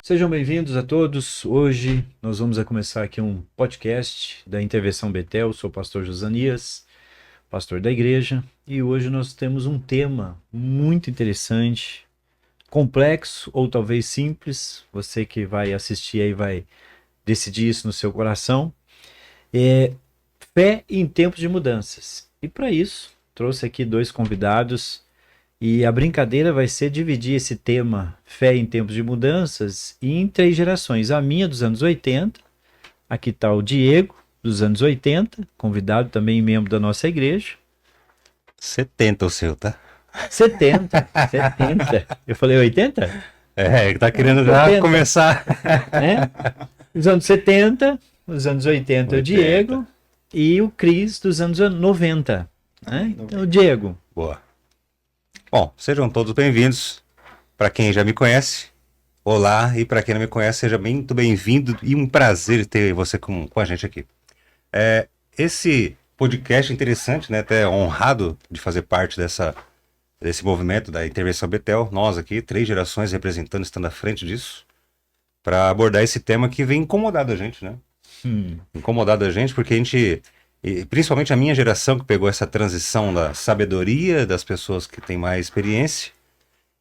Sejam bem-vindos a todos. Hoje nós vamos começar aqui um podcast da Intervenção Betel. Sou o pastor Josanias, pastor da igreja, e hoje nós temos um tema muito interessante, complexo ou talvez simples. Você que vai assistir aí vai decidir isso no seu coração. É fé em tempos de mudanças. E para isso, trouxe aqui dois convidados. E a brincadeira vai ser dividir esse tema fé em tempos de mudanças em três gerações. A minha dos anos 80, aqui está o Diego dos anos 80, convidado também membro da nossa igreja. 70 o seu, tá? 70, 70. Eu falei 80? Tá querendo já 70. começar. Os anos 70, os anos 80 o Diego e o Cris dos anos 90. Então, o Diego. Boa. Bom, sejam todos bem-vindos. Para quem já me conhece, olá. E para quem não me conhece, seja muito bem-vindo e um prazer ter você com a gente aqui. Esse podcast é interessante, né? Até honrado de fazer parte desse movimento da Intervenção Betel. Nós aqui, 3 gerações representando, estando à frente disso, para abordar esse tema que vem incomodado a gente, né? Incomodado a gente porque a gente... E principalmente a minha geração que pegou essa transição da sabedoria das pessoas que têm mais experiência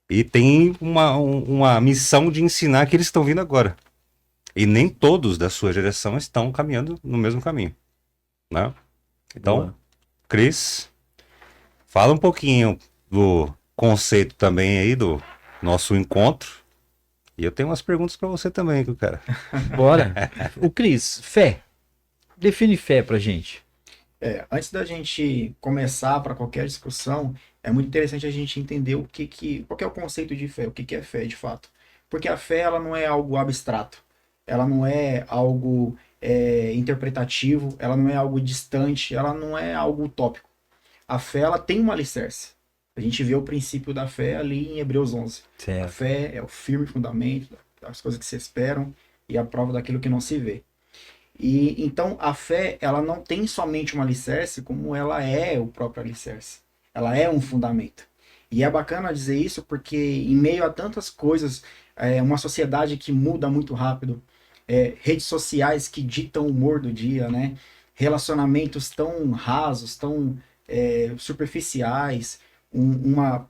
e tem uma missão de ensinar que eles estão vindo agora. E nem todos da sua geração estão caminhando no mesmo caminho, né? Então, Boa. Cris, fala um pouquinho do conceito também aí do nosso encontro. E eu tenho umas perguntas para você também, cara. Bora. O Cris, fé. Define fé pra gente. Antes da gente começar para qualquer discussão, é muito interessante a gente entender qual que é o conceito de fé, o que é fé de fato. Porque a fé ela não é algo abstrato, ela não é algo interpretativo, ela não é algo distante, ela não é algo utópico. A fé ela tem um alicerce. A gente vê o princípio da fé ali em Hebreus 11. Certo. A fé é o firme fundamento das coisas que se esperam e a prova daquilo que não se vê. E então a fé ela não tem somente um alicerce, como ela é o próprio alicerce. Ela é um fundamento. E é bacana dizer isso porque em meio a tantas coisas, uma sociedade que muda muito rápido, redes sociais que ditam o humor do dia, né? Relacionamentos tão rasos, tão superficiais,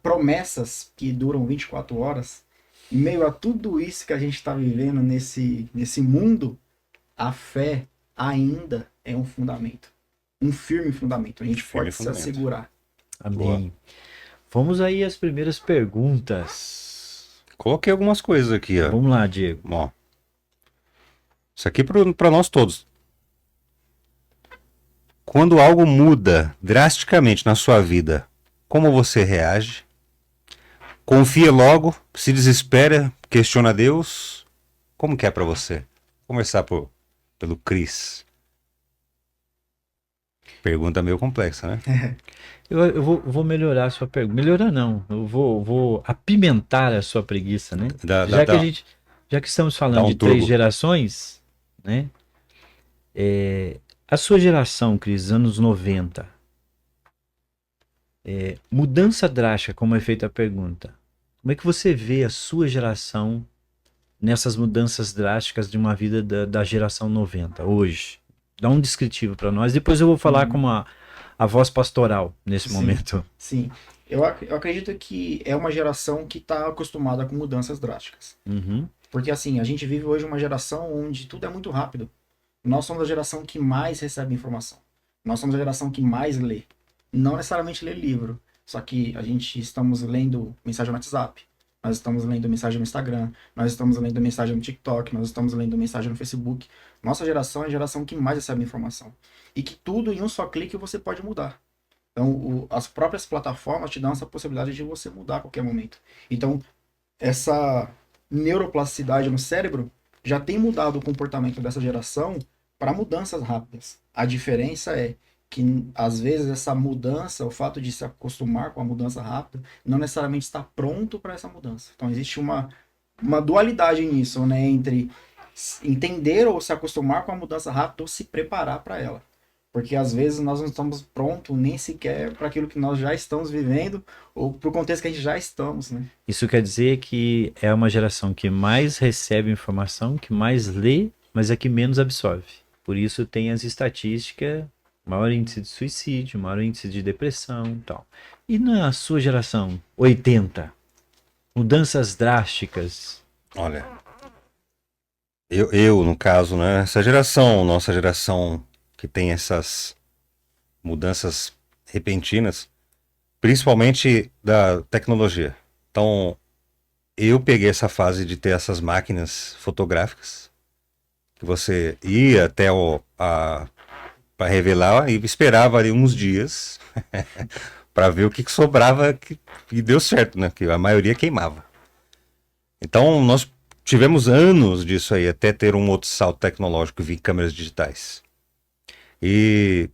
promessas que duram 24 horas. Em meio a tudo isso que a gente está vivendo nesse mundo, a fé ainda é um fundamento. Um firme fundamento. A gente pode se assegurar. Amém. Boa. Vamos aí às primeiras perguntas. Coloquei algumas coisas aqui, ó. Vamos lá, Diego. Bom, isso aqui para nós todos. Quando algo muda drasticamente na sua vida, como você reage? Confia logo, se desespera, questiona Deus? Como que é para você? Vou começar pelo Cris. Pergunta meio complexa, né? Eu vou melhorar a sua pergunta. Melhorar não. Eu vou apimentar a sua preguiça, né? Já que estamos falando de turbo. 3 gerações, né? A sua geração, Cris, anos 90. Mudança drástica, como é feita a pergunta. Como é que você vê a sua geração nessas mudanças drásticas de uma vida da geração 90, hoje? Dá um descritivo para nós. Depois eu vou falar como a voz pastoral nesse momento. Sim. Eu acredito que é uma geração que está acostumada com mudanças drásticas. Uhum. Porque assim, a gente vive hoje uma geração onde tudo é muito rápido. Nós somos a geração que mais recebe informação. Nós somos a geração que mais lê. Não necessariamente lê livro, só que a gente estamos lendo mensagem no WhatsApp, nós estamos lendo mensagem no Instagram, nós estamos lendo mensagem no TikTok, nós estamos lendo mensagem no Facebook. Nossa geração é a geração que mais recebe informação. E que tudo em um só clique você pode mudar. Então, as próprias plataformas te dão essa possibilidade de você mudar a qualquer momento. Então, essa neuroplasticidade no cérebro já tem mudado o comportamento dessa geração para mudanças rápidas. A diferença é que, às vezes, essa mudança, o fato de se acostumar com a mudança rápida, não necessariamente está pronto para essa mudança. Então, existe uma dualidade nisso, né? Entre entender ou se acostumar com a mudança rápida ou se preparar para ela. Porque às vezes nós não estamos prontos nem sequer para aquilo que nós já estamos vivendo ou para o contexto que a gente já estamos, né? Isso quer dizer que é uma geração que mais recebe informação, que mais lê, mas é que menos absorve. Por isso tem as estatísticas, maior índice de suicídio, maior índice de depressão e tal. E na sua geração, 80, mudanças drásticas. Olha, eu no caso, né? Essa geração, nossa geração que tem essas mudanças repentinas, principalmente da tecnologia. Então, eu peguei essa fase de ter essas máquinas fotográficas que você ia até para revelar e esperava ali uns dias para ver o que sobrava e deu certo, né? Que a maioria queimava. Então nós tivemos anos disso aí até ter um outro salto tecnológico e vir câmeras digitais. E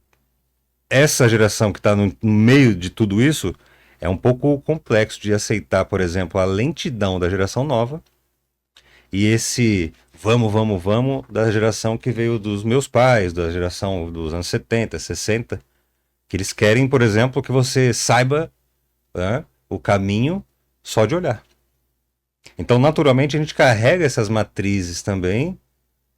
essa geração que está no meio de tudo isso é um pouco complexo de aceitar, por exemplo, a lentidão da geração nova e esse vamos da geração que veio dos meus pais, da geração dos anos 70, 60, que eles querem, por exemplo, que você saiba, né, o caminho só de olhar. Então, naturalmente, a gente carrega essas matrizes também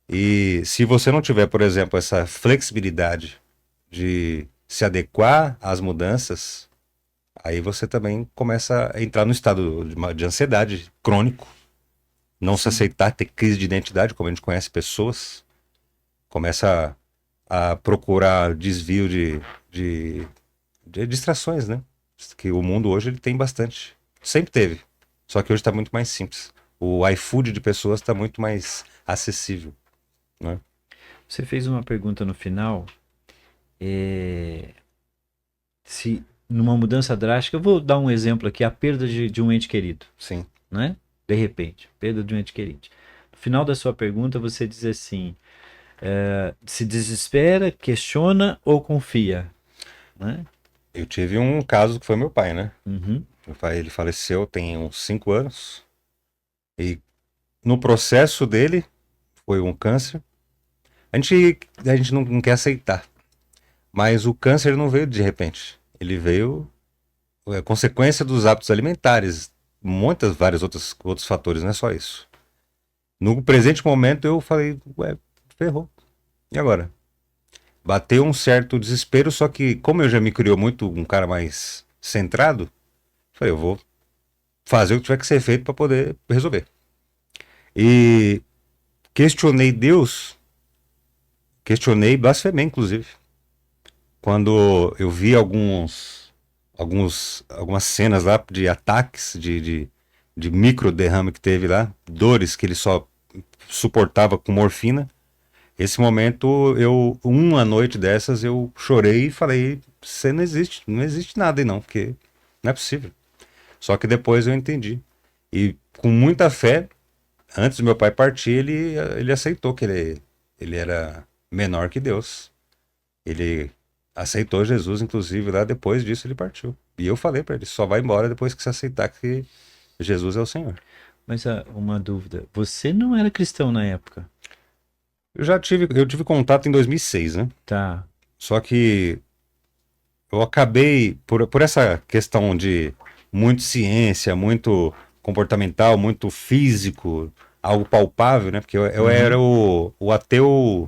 e se você não tiver, por exemplo, essa flexibilidade de se adequar às mudanças, aí você também começa a entrar no estado de ansiedade crônico, não se aceitar, ter crise de identidade, como a gente conhece pessoas, começa a procurar desvio de distrações, né? Que o mundo hoje ele tem bastante. Sempre teve. Só que hoje está muito mais simples. O iFood de pessoas está muito mais acessível, né? Você fez uma pergunta no final. Se numa mudança drástica, eu vou dar um exemplo aqui, a perda de um ente querido, Sim. né? De repente, perda de um ente querido. No final da sua pergunta, você diz assim, se desespera, questiona ou confia, né? Eu tive um caso que foi meu pai, né? Uhum. Meu pai, ele faleceu tem uns 5 anos. E no processo dele, foi um câncer. A gente não quer aceitar. Mas o câncer não veio de repente. Ele veio consequência dos hábitos alimentares, muitas, vários outros fatores, não é só isso. No presente momento eu falei, ué, ferrou. E agora? Bateu um certo desespero, só que como eu já me criou muito um cara mais centrado, falei, eu vou fazer o que tiver que ser feito para poder resolver. E questionei Deus, questionei, blasfemei inclusive. Quando eu vi algumas cenas lá de ataques, de micro derrame que teve lá, dores que ele só suportava com morfina. Esse momento, uma noite dessas, eu chorei e falei, você não existe nada aí não, porque não é possível. Só que depois eu entendi. E com muita fé, antes do meu pai partir, ele aceitou que ele era menor que Deus. Ele aceitou Jesus, inclusive, lá depois disso ele partiu. E eu falei para ele, só vai embora depois que você aceitar que Jesus é o Senhor. Mas uma dúvida, você não era cristão na época? Eu tive contato em 2006, né? Tá. Só que eu acabei, por essa questão de muito ciência, muito comportamental, muito físico, algo palpável, né? Porque eu era o ateu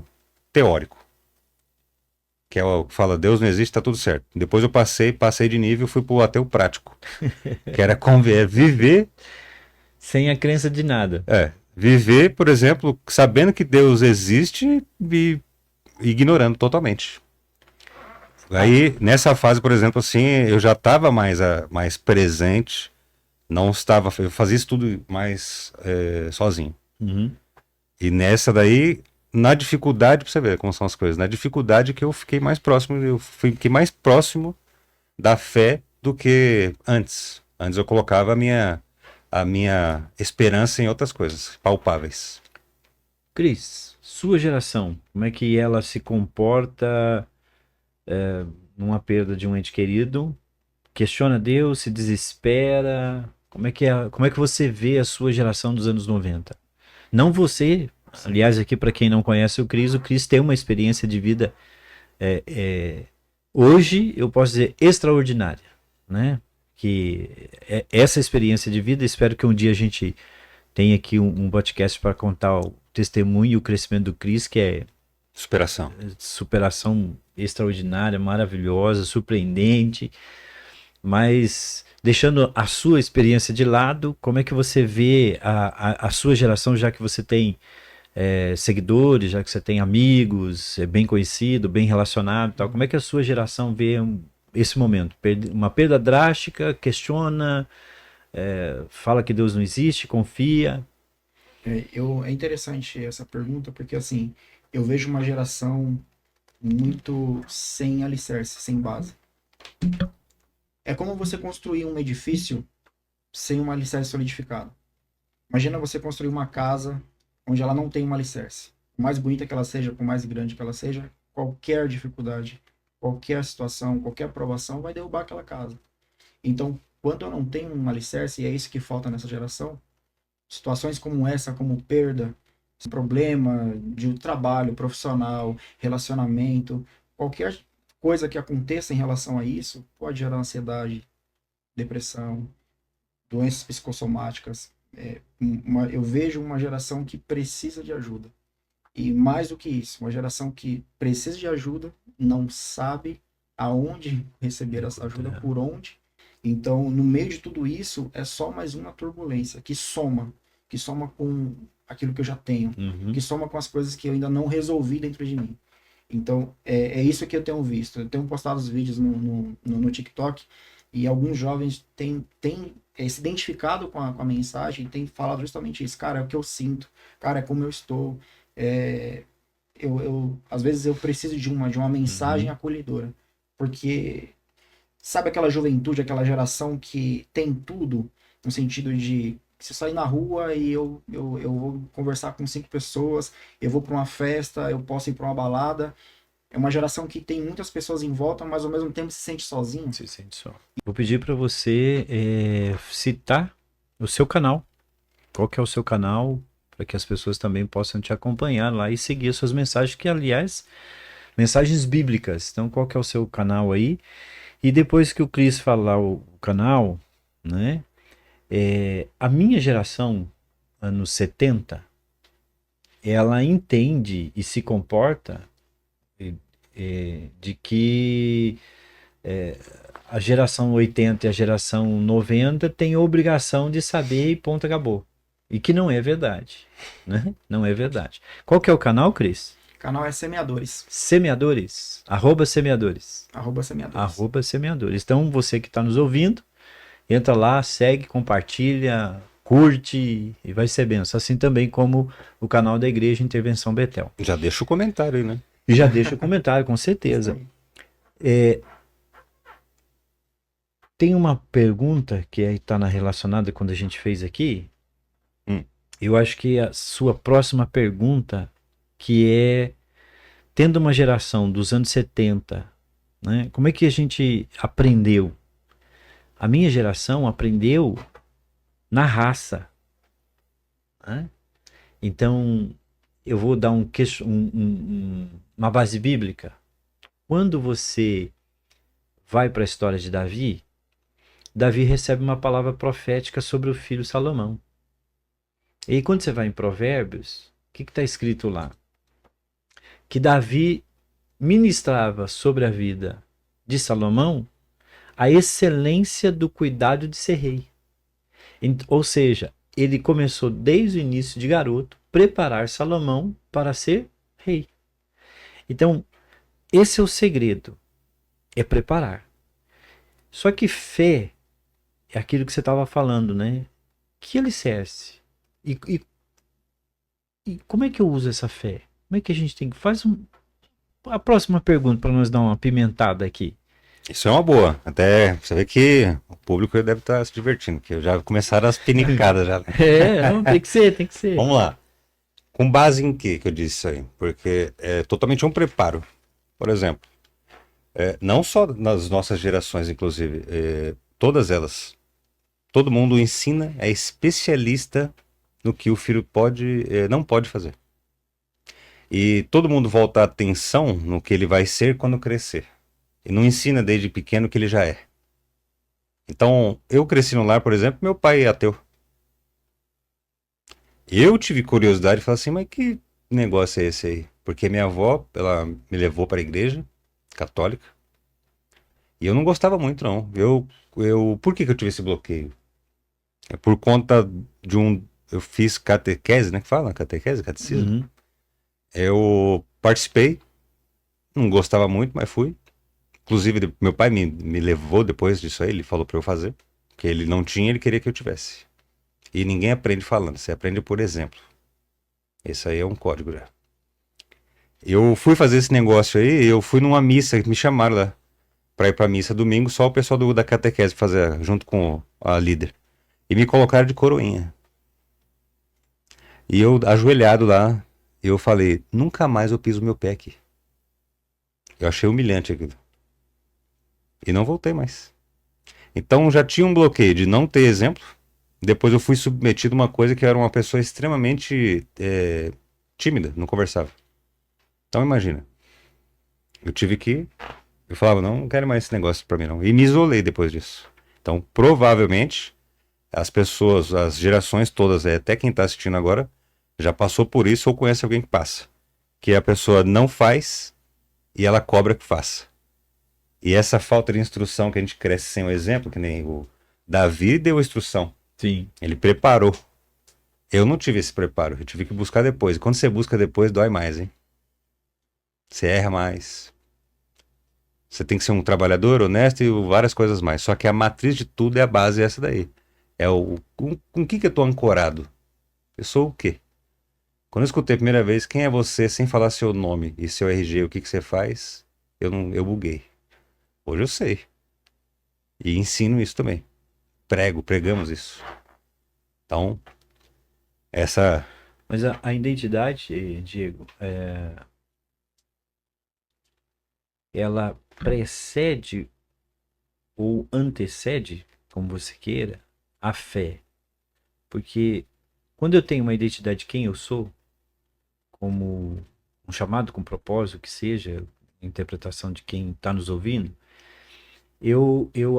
teórico. Que é o que fala, Deus não existe, tá tudo certo. Depois eu passei de nível, fui pro ateu prático. Que era viver, Sem a crença de nada. viver, por exemplo, sabendo que Deus existe e ignorando totalmente. Aí, nessa fase, por exemplo, assim, eu já estava mais presente, não estava, eu fazia isso tudo mais sozinho. Uhum. E nessa daí, na dificuldade, pra você ver como são as coisas, na dificuldade que eu fiquei mais próximo, fiquei mais próximo da fé do que antes. Antes eu colocava a minha esperança em outras coisas, palpáveis. Cris, sua geração, como é que ela se comporta numa perda de um ente querido? Questiona Deus, se desespera? Como é que você vê a sua geração dos anos 90? Não você, aliás, aqui para quem não conhece o Cris tem uma experiência de vida hoje eu posso dizer extraordinária, né? Que essa experiência de vida, espero que um dia a gente tenha aqui um podcast para contar o testemunho e o crescimento do Cris, que é Superação. superação extraordinária, maravilhosa, surpreendente, mas deixando a sua experiência de lado, como é que você vê a sua geração, já que você tem seguidores, já que você tem amigos, é bem conhecido, bem relacionado e tal, como é que a sua geração vê esse momento? Uma perda drástica, questiona, fala que Deus não existe, confia? É interessante essa pergunta, porque assim, eu vejo uma geração muito sem alicerce, sem base. É como você construir um edifício sem um alicerce solidificado. Imagina você construir uma casa onde ela não tem um alicerce. Por mais bonita que ela seja, por mais grande que ela seja, qualquer dificuldade, qualquer situação, qualquer aprovação vai derrubar aquela casa. Então, quando eu não tenho um alicerce, e é isso que falta nessa geração, situações como essa, como perda, problema de trabalho, profissional, relacionamento, qualquer coisa que aconteça em relação a isso, pode gerar ansiedade, depressão, doenças psicossomáticas. Eu vejo uma geração que precisa de ajuda. E mais do que isso, uma geração que precisa de ajuda, não sabe aonde receber essa ajuda, por onde. Então, no meio de tudo isso, é só mais uma turbulência que soma com aquilo que eu já tenho, que soma com as coisas que eu ainda não resolvi dentro de mim. Então, é isso que eu tenho visto. Eu tenho postado os vídeos no TikTok e alguns jovens têm se identificado com a mensagem e têm falado justamente isso. Cara, é o que eu sinto. Cara, é como eu estou. Às vezes eu preciso de uma mensagem acolhedora. Porque sabe aquela juventude, aquela geração que tem tudo, no sentido de se eu sair na rua e eu vou conversar com 5 pessoas, eu vou para uma festa, eu posso ir para uma balada. É uma geração que tem muitas pessoas em volta, mas ao mesmo tempo se sente sozinho. Se sente só. Vou pedir para você citar o seu canal. Qual que é o seu canal? Para que as pessoas também possam te acompanhar lá e seguir as suas mensagens, que aliás, mensagens bíblicas. Então, qual que é o seu canal aí? E depois que o Cris falar o canal, né? A minha geração, anos 70, ela entende e se comporta de que a geração 80 e a geração 90 tem a obrigação de saber e ponto, acabou. E que não é verdade, né? Não é verdade. Qual que é o canal, Cris? O canal é Semeadores. Semeadores. @ Semeadores. @Semeadores. @ Semeadores. Então, você que está nos ouvindo, entra lá, segue, compartilha, curte e vai ser benção. Assim também como o canal da Igreja Intervenção Betel. Já deixa o comentário aí, né? E já deixa o comentário, com certeza. Tem uma pergunta que está relacionada quando a gente fez aqui. Eu acho que a sua próxima pergunta, que é, tendo uma geração dos anos 70, né, como é que a gente aprendeu? A minha geração aprendeu na raça. Né? Então, eu vou dar uma base bíblica. Quando você vai para a história de Davi, Davi recebe uma palavra profética sobre o filho Salomão. E aí, quando você vai em Provérbios, o que está escrito lá? Que Davi ministrava sobre a vida de Salomão a excelência do cuidado de ser rei. Ou seja, ele começou desde o início de garoto preparar Salomão para ser rei. Então, esse é o segredo, é preparar. Só que fé é aquilo que você estava falando, né? Que alicerce? E como é que eu uso essa fé? Como é que a gente tem que... A próxima pergunta para nós dar uma pimentada aqui. Isso é uma boa. Até você vê que o público deve estar se divertindo, porque já começaram as pinicadas já. Não, tem que ser, tem que ser. Vamos lá. Com base em que eu disse isso aí? Porque é totalmente um preparo. Por exemplo, não só nas nossas gerações, inclusive, todas elas. Todo mundo ensina, é especialista no que o filho não pode fazer. E todo mundo volta a atenção no que ele vai ser quando crescer. E não ensina desde pequeno o que ele já é. Então, eu cresci no lar, por exemplo, meu pai é ateu. Eu tive curiosidade e falei assim, mas que negócio é esse aí? Porque minha avó, ela me levou para a igreja católica e eu não gostava muito, não. Por que que eu tive esse bloqueio? É por conta de eu fiz catequese, né? Que fala? Catequese, catecismo. Uhum. Eu participei, não gostava muito, mas fui. Inclusive, meu pai me levou depois disso aí, ele falou para eu fazer. Que ele não tinha, ele queria que eu tivesse. E ninguém aprende falando, você aprende por exemplo. Esse aí é um código já. Eu fui fazer esse negócio aí, eu fui numa missa, me chamaram lá pra ir pra missa domingo, só o pessoal da catequese fazer junto com a líder. E me colocaram de coroinha. E eu, ajoelhado lá, eu falei, nunca mais eu piso meu pé aqui. Eu achei humilhante aquilo. E não voltei mais. Então já tinha um bloqueio de não ter exemplo. Depois eu fui submetido a uma coisa que eu era uma pessoa extremamente tímida, não conversava. Então imagina, eu tive que... Eu falava, não quero mais esse negócio pra mim não. E me isolei depois disso. Então provavelmente as pessoas, as gerações todas, até quem tá assistindo agora, já passou por isso ou conhece alguém que passa. Que a pessoa não faz e ela cobra que faça. E essa falta de instrução que a gente cresce sem o exemplo, que nem o Davi deu instrução. Sim. Ele preparou. Eu não tive esse preparo, eu tive que buscar depois. E quando você busca depois, dói mais, hein? Você erra mais. Você tem que ser um trabalhador honesto e várias coisas mais. Só que a matriz de tudo é a base essa daí. É com o que eu tô ancorado? Eu sou o quê? Quando eu escutei a primeira vez, quem é você, sem falar seu nome e seu RG, o que que você faz, eu buguei. Hoje eu sei. E ensino isso também. Pregamos isso. Então, essa... Mas a identidade, Diego, ela precede ou antecede, como você queira, a fé. Porque quando eu tenho uma identidade de quem eu sou, como um chamado com propósito, que seja, interpretação de quem está nos ouvindo,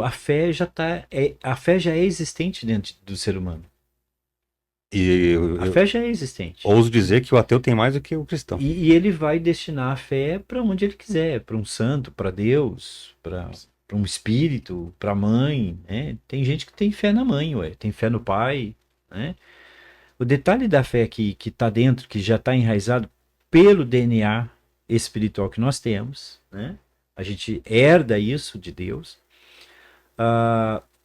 a fé já a fé já é existente dentro do ser humano. E A fé já é existente. ouso dizer que o ateu tem mais do que o cristão. E ele vai destinar a fé para onde ele quiser, para um santo, para Deus, para um espírito, para a mãe, né? Tem gente que tem fé na mãe, ué, tem fé no pai, né? O detalhe da fé que está dentro, que já está enraizado pelo DNA espiritual que nós temos, né? A gente herda isso de Deus.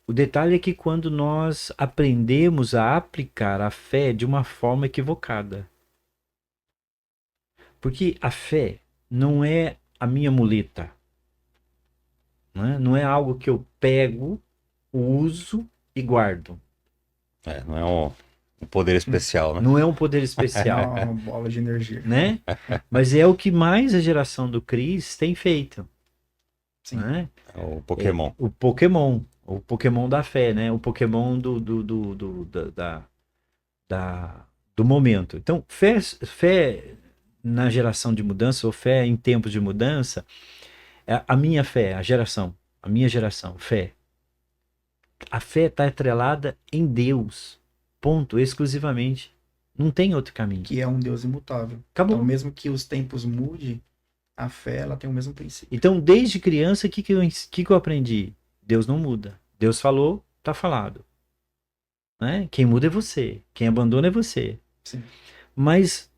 O detalhe é que quando nós aprendemos a aplicar a fé de uma forma equivocada, porque a fé não é a minha muleta, né? Não é algo que eu pego, uso e guardo. Não é um poder especial, né? Não é um poder especial, Uma bola de energia. né? Mas é o que mais a geração do Cris tem feito. Sim. Né? É o Pokémon. O Pokémon da fé, né? O Pokémon do momento. Então, fé na geração de mudança, ou fé em tempos de mudança, é a minha fé, a minha geração, fé. A fé está atrelada em Deus, ponto, exclusivamente. Não tem outro caminho. Que é um Deus imutável. Acabou. Então, mesmo que os tempos mudem, a fé ela tem o mesmo princípio. Então, desde criança, o que eu aprendi? Deus não muda. Deus falou, tá falado. Né? Quem muda é você. Quem abandona é você. Sim. Mas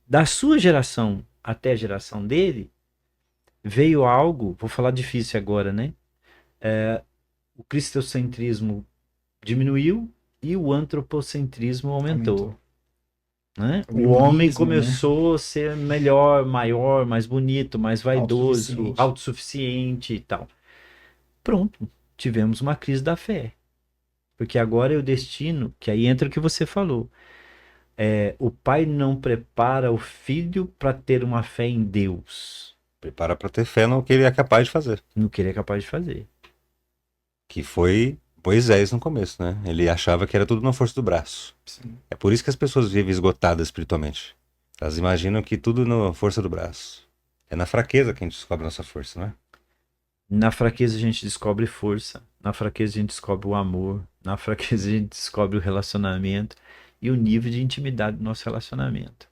da sua geração até a geração dele, veio algo, vou falar difícil agora, né? O cristocentrismo diminuiu e o antropocentrismo aumentou. Né? O homem começou a ser melhor, maior, mais bonito, mais vaidoso, autossuficiente e tal. Pronto, tivemos uma crise da fé. Porque agora é o destino, que aí entra o que você falou. O pai não prepara o filho para ter uma fé em Deus. Prepara para ter fé no que ele é capaz de fazer. No que ele é capaz de fazer. Que foi Moisés no começo, né? Ele achava que era tudo na força do braço. Sim. É por isso que as pessoas vivem esgotadas espiritualmente. Elas imaginam que tudo na força do braço. É na fraqueza que a gente descobre a nossa força, não é? Na fraqueza a gente descobre força, na fraqueza a gente descobre o amor, na fraqueza a gente descobre o relacionamento e o nível de intimidade do nosso relacionamento.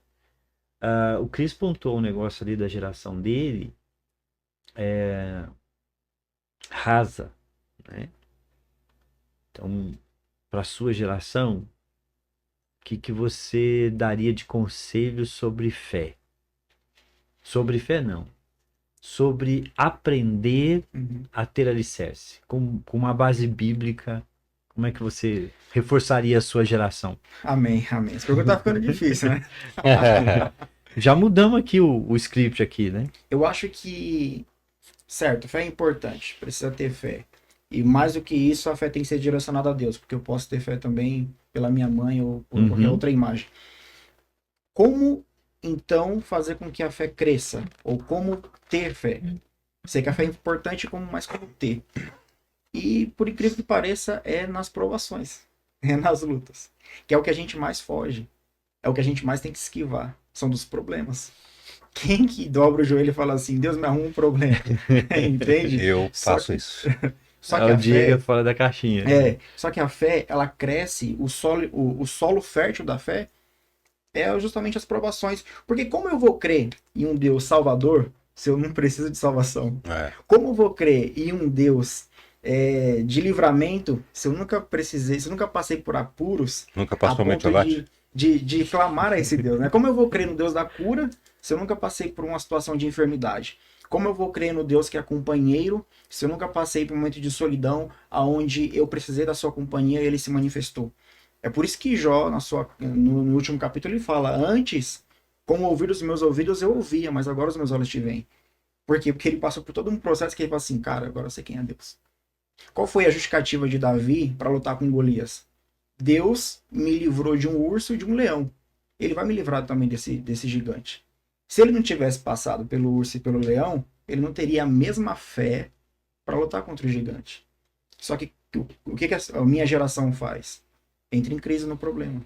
O Chris pontuou um negócio ali da geração dele, rasa, né? Então, para a sua geração, o que você daria de conselho sobre fé? Sobre fé, não. Sobre aprender a ter alicerce. Com uma base bíblica, como é que você reforçaria a sua geração? Amém, amém. Essa pergunta tá ficando difícil, né? Já mudamos aqui o script aqui, né? Eu acho que, certo, fé é importante, precisa ter fé. E mais do que isso, a fé tem que ser direcionada a Deus, porque eu posso ter fé também pela minha mãe ou por qualquer outra imagem. Como, então, fazer com que a fé cresça? Ou como ter fé? Sei que a fé é importante, mas como ter? E, por incrível que pareça, é nas provações, é nas lutas, que é o que a gente mais foge, é o que a gente mais tem que esquivar, são dos problemas. Quem que dobra o joelho e fala assim, Deus me arruma um problema? Entende? Eu faço isso. Só É que o a Diego fé, fora da caixinha. Né? só que a fé, ela cresce, o solo fértil da fé é justamente as provações. Porque como eu vou crer em um Deus salvador se eu não preciso de salvação? Como eu vou crer em um Deus de livramento se eu nunca precisei, se eu nunca passei por apuros Nunca a passou ponto metiolate? de clamar a esse Deus, né? Como eu vou crer no Deus da cura se eu nunca passei por uma situação de enfermidade? Como eu vou crer no Deus que é companheiro se eu nunca passei por um momento de solidão aonde eu precisei da sua companhia e ele se manifestou? É por isso que Jó, no último capítulo, ele fala: antes, com o ouvir dos meus ouvidos eu ouvia, mas agora os meus olhos te veem. Por quê? Porque ele passou por todo um processo que ele fala assim: cara, agora eu sei quem é Deus. Qual foi a justificativa de Davi para lutar com Golias? Deus me livrou de um urso e de um leão. Ele vai me livrar também desse gigante. Se ele não tivesse passado pelo urso e pelo leão, ele não teria a mesma fé para lutar contra o gigante. Só que o que a minha geração faz? Entra em crise no problema.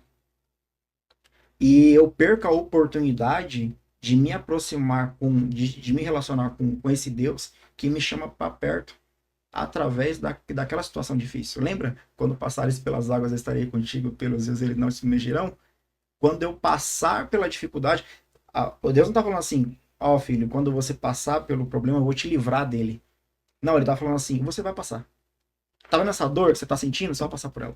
E eu perco a oportunidade de me aproximar, de me relacionar com esse Deus que me chama para perto através daquela situação difícil. Lembra? Quando passares pelas águas, eu estarei contigo, pelos rios eles não se submergirão. Quando eu passar pela dificuldade, Deus não está falando assim, filho, quando você passar pelo problema, eu vou te livrar dele. Não, ele está falando assim, você vai passar. Tá vendo essa dor que você está sentindo? Você vai passar por ela.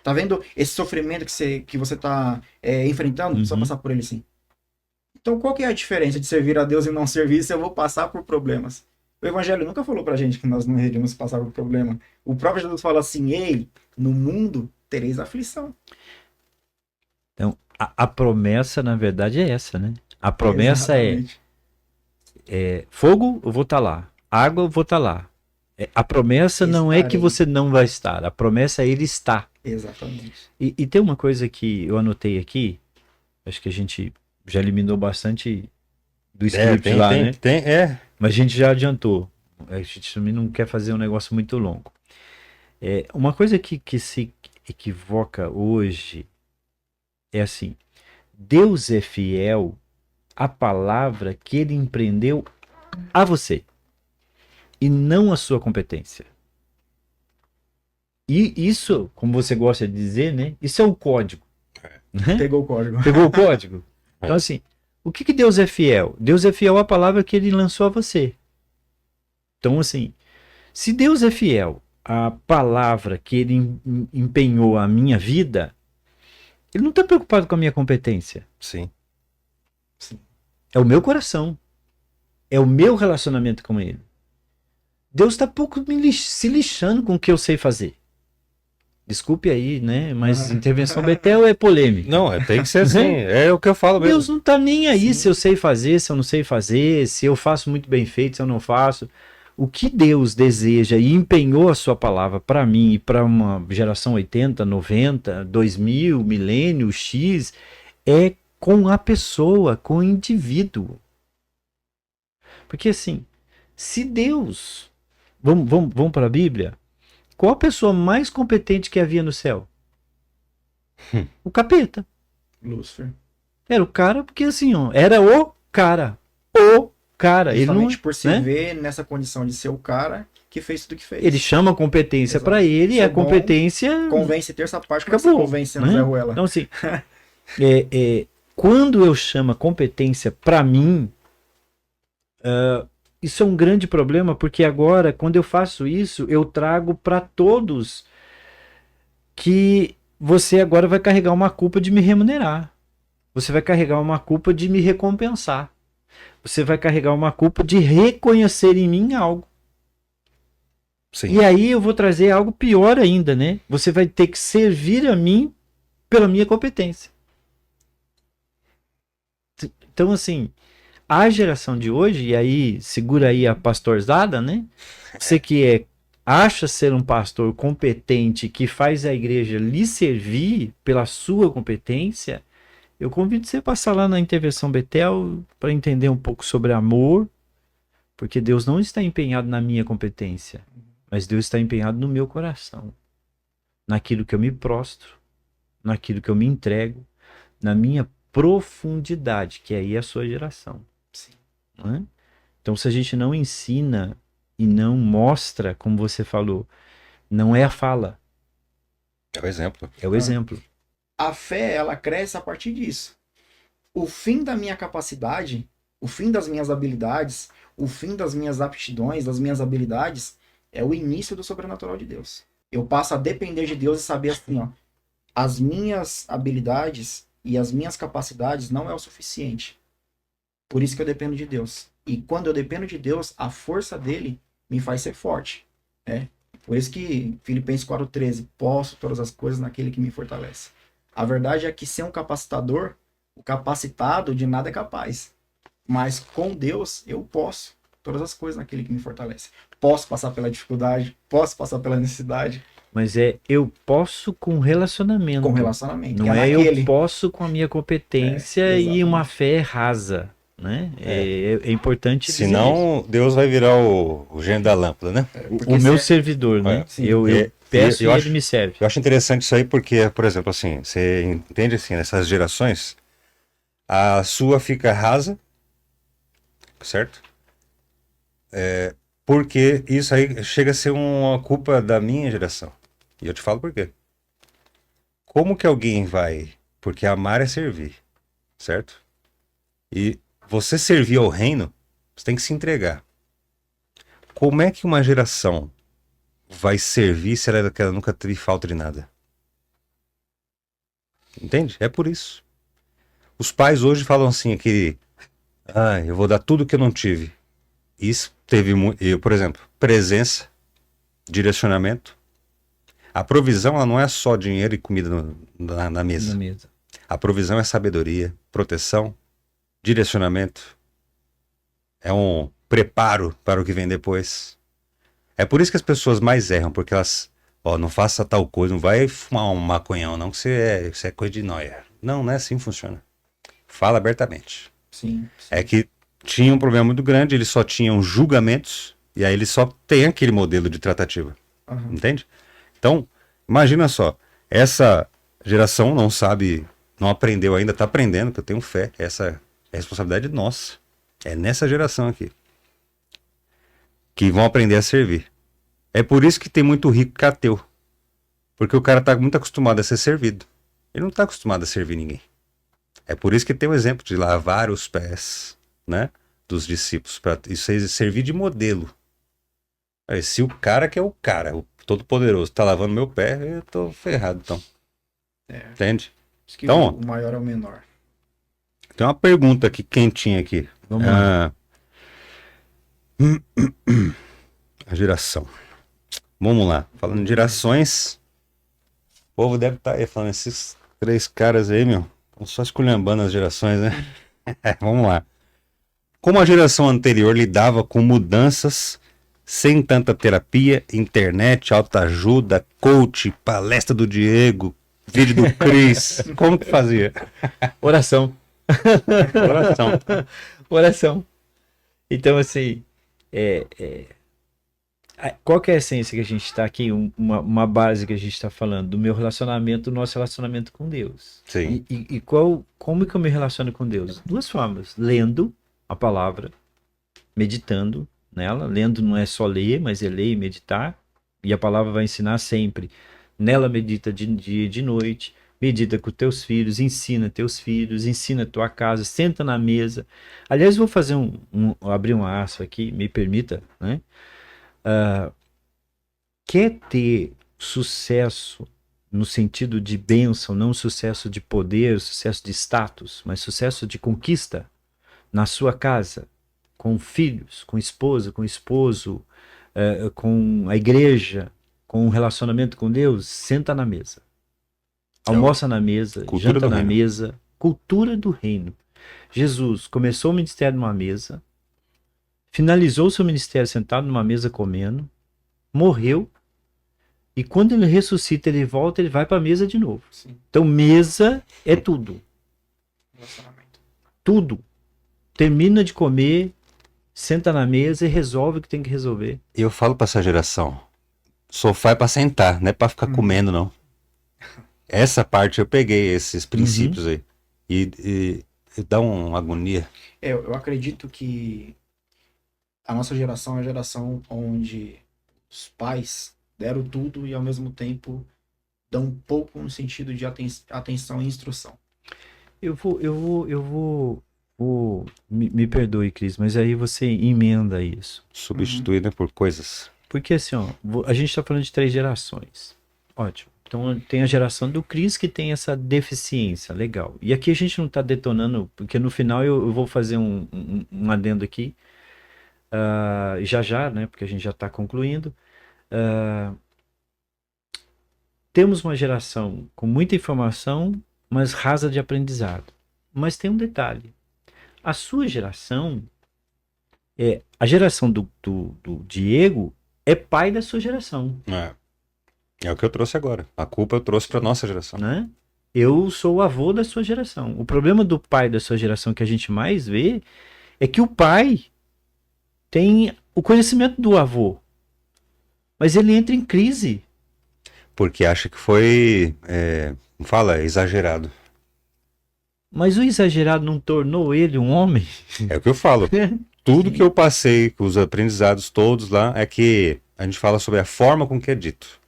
Tá vendo esse sofrimento que você tá enfrentando? Você vai passar por ele sim. Então qual que é a diferença de servir a Deus e não servir se eu vou passar por problemas? O Evangelho nunca falou pra gente que nós não iríamos passar por problema. O próprio Jesus fala assim, ei, no mundo tereis aflição. Então, a promessa, na verdade, é essa, né? A promessa é fogo, eu vou estar lá. Água, eu vou estar lá. A promessa não é que você não vai estar. A promessa é ele estar. Exatamente. E tem uma coisa que eu anotei aqui, acho que a gente já eliminou bastante do script lá, né? Mas a gente já adiantou. A gente também não quer fazer um negócio muito longo. Uma coisa que se equivoca hoje é assim: Deus é fiel à palavra que ele empreendeu a você e não a sua competência. E isso, como você gosta de dizer, né? Isso é o código. Né? Pegou o código. Pegou o código. Então, assim, o que Deus é fiel? Deus é fiel à palavra que ele lançou a você. Então, assim, se Deus é fiel à palavra que ele empenhou a minha vida, ele não está preocupado com a minha competência. Sim. É o meu coração. É o meu relacionamento com ele. Deus está pouco se lixando com o que eu sei fazer. Desculpe aí, né? Mas intervenção Betel é polêmica. Não, tem que ser assim. É o que eu falo mesmo. Deus não tá nem aí se eu sei fazer, se eu não sei fazer, se eu faço muito bem feito, se eu não faço. O que Deus deseja e empenhou a sua palavra para mim e para uma geração 80, 90, 2000, milênio, X, é com a pessoa, com o indivíduo. Porque assim, se Deus... Vamos para a Bíblia? Qual a pessoa mais competente que havia no céu? O capeta. Lúcifer. Era o cara porque assim, ó, era o cara. O cara. Ele não, Justamente por se né? ver nessa condição de ser o cara que fez tudo que fez. Ele chama a competência Exato. para ele e Sou a bom, competência Convence terça parte, como é que você acabou, convence né? no Zé Ruela? Então assim, quando eu chamo a competência para mim, isso é um grande problema, porque agora, quando eu faço isso, eu trago para todos que você agora vai carregar uma culpa de me remunerar. Você vai carregar uma culpa de me recompensar. Você vai carregar uma culpa de reconhecer em mim algo. Sim. E aí eu vou trazer algo pior ainda, né? Você vai ter que servir a mim pela minha competência. Então, assim, a geração de hoje, e aí segura aí a pastorzada, né? Você que acha ser um pastor competente, que faz a igreja lhe servir pela sua competência, eu convido você a passar lá na Intervenção Betel para entender um pouco sobre amor, porque Deus não está empenhado na minha competência, mas Deus está empenhado no meu coração, naquilo que eu me prostro, naquilo que eu me entrego, na minha profundidade, que aí é a sua geração. Sim. Né? Então, se a gente não ensina e não mostra, como você falou, não é a fala, É o exemplo. é o exemplo. A fé, ela cresce a partir disso. O fim da minha capacidade, o fim das minhas habilidades, o fim das minhas aptidões, das minhas habilidades, é o início do sobrenatural de Deus. Eu passo a depender de Deus e saber assim, ó, as minhas habilidades e as minhas capacidades não é o suficiente. Por isso que eu dependo de Deus. E quando eu dependo de Deus, a força dele me faz ser forte. Né? Por isso que Filipenses 4,13, posso todas as coisas naquele que me fortalece. A verdade é que ser um capacitador, o capacitado de nada é capaz. Mas com Deus eu posso todas as coisas naquele que me fortalece. Posso passar pela dificuldade, posso passar pela necessidade. Mas eu posso com relacionamento. Com relacionamento. Não que é naquele. eu posso com a minha competência e uma fé rasa. Né? É importante dizer isso. Senão, Deus vai virar o gênio da lâmpada, né? O meu servidor, né? Sim. Eu peço e eu ele acho- me serve. Eu acho interessante isso aí porque, por exemplo, assim, você entende assim, nessas gerações, a sua fica rasa, certo? Porque isso aí chega a ser uma culpa da minha geração. E eu te falo por quê. Como que alguém vai... Porque amar é servir, certo? E você servir ao reino, você tem que se entregar. Como é que uma geração vai servir se ela nunca teve falta de nada? Entende? É por isso. Os pais hoje falam assim, aquele... Ah, eu vou dar tudo que eu não tive. Isso teve muito... Eu, por exemplo, presença, direcionamento. A provisão, ela não é só dinheiro e comida na mesa. Na mesa. A provisão é sabedoria, proteção, direcionamento. É um preparo para o que vem depois. É por isso que as pessoas mais erram, porque elas... Ó, não faça tal coisa, não vai fumar um maconhão, não, que isso é coisa de nóia. Não, não é assim que funciona. Fala abertamente. Sim. É que tinha um problema muito grande, eles só tinham julgamentos, e aí eles só têm aquele modelo de tratativa. Uhum. Entende? Então, imagina só, essa geração não sabe, não aprendeu ainda, está aprendendo, que eu tenho fé, essa é a responsabilidade nossa. É nessa geração aqui. Que vão aprender a servir. É por isso que tem muito rico cateu. Porque o cara está muito acostumado a ser servido. Ele não está acostumado a servir ninguém. É por isso que tem o exemplo de lavar os pés, né, dos discípulos, para isso aí servir de modelo. Aí, se o cara que é o cara, o todo-poderoso, está lavando meu pé, eu tô ferrado, então. Entende? Acho que Então, o maior é o menor. Tem uma pergunta aqui, quentinha aqui. Vamos lá. A geração. Vamos lá. Falando de gerações, o povo deve estar aí falando, esses três caras aí, meu, estão só esculhambando as gerações, né? Vamos lá. Como a geração anterior lidava com mudanças sem tanta terapia, internet, autoajuda, coach, palestra do Diego, vídeo do Cris, como que fazia? Oração. Oração. Oração. Então, assim, Qual que é a essência que a gente está aqui? Uma base que a gente está falando do meu relacionamento, do nosso relacionamento com Deus. Sim. E como que eu me relaciono com Deus? Duas formas. Lendo a palavra, meditando nela. Lendo não é só ler, mas é ler e meditar. E a palavra vai ensinar sempre. Nela medita de dia e de noite. Medita com teus filhos, ensina a tua casa, senta na mesa. Aliás, vou fazer abrir um aço aqui, me permita, né? Quer ter sucesso no sentido de bênção, não sucesso de poder, sucesso de status, mas sucesso de conquista na sua casa, com filhos, com esposa, com esposo, com a igreja, com um relacionamento com Deus, senta na mesa. Almoça na mesa, Cultura janta do na reino. mesa, cultura do reino. Jesus começou o ministério numa mesa, finalizou seu ministério sentado numa mesa comendo, morreu, e quando ele ressuscita, ele volta, ele vai para a mesa de novo. Sim. Então, mesa é tudo. Relacionamento. Tudo. Termina de comer, senta na mesa e resolve o que tem que resolver. Eu falo pra essa geração, sofá é pra sentar, não é pra ficar comendo, não. Essa parte eu peguei, esses princípios aí. E dá uma agonia. Eu acredito que a nossa geração é a geração onde os pais deram tudo e ao mesmo tempo dão pouco no sentido de atenção e instrução. Me perdoe, Cris, mas aí você emenda isso. Substituída por coisas. Porque assim, ó, a gente está falando de 3 gerações. Ótimo. Então tem a geração do Cris que tem essa deficiência, legal. E aqui a gente não está detonando, porque no final eu vou fazer um adendo aqui, já, né? Porque a gente já está concluindo. Temos uma geração com muita informação, mas rasa de aprendizado. Mas tem um detalhe. A sua geração, a geração do Diego é pai da sua geração, É o que eu trouxe agora. A culpa eu trouxe pra nossa geração. né? Eu sou o avô da sua geração. O problema do pai da sua geração que a gente mais vê é que o pai tem o conhecimento do avô, mas ele entra em crise. Porque acha que foi, como fala, exagerado. Mas o exagerado não tornou ele um homem? É o que eu falo. Tudo que eu passei, com os aprendizados todos lá, é que a gente fala sobre a forma com que é dito.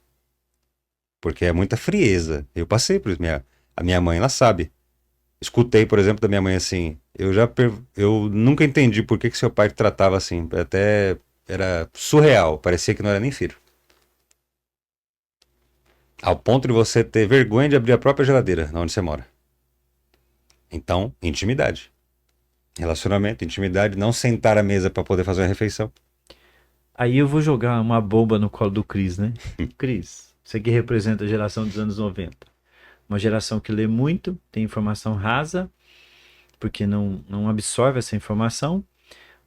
Porque é muita frieza. Eu passei por isso. A minha mãe, ela sabe. Escutei, por exemplo, da minha mãe assim. Eu nunca entendi por que seu pai te tratava assim. Até era surreal. Parecia que não era nem filho. Ao ponto de você ter vergonha de abrir a própria geladeira onde você mora. Então, intimidade. Relacionamento, intimidade, não sentar à mesa para poder fazer uma refeição. Aí eu vou jogar uma bomba no colo do Cris, né? Cris, você que representa a geração dos anos 90. Uma geração que lê muito, tem informação rasa, porque não absorve essa informação,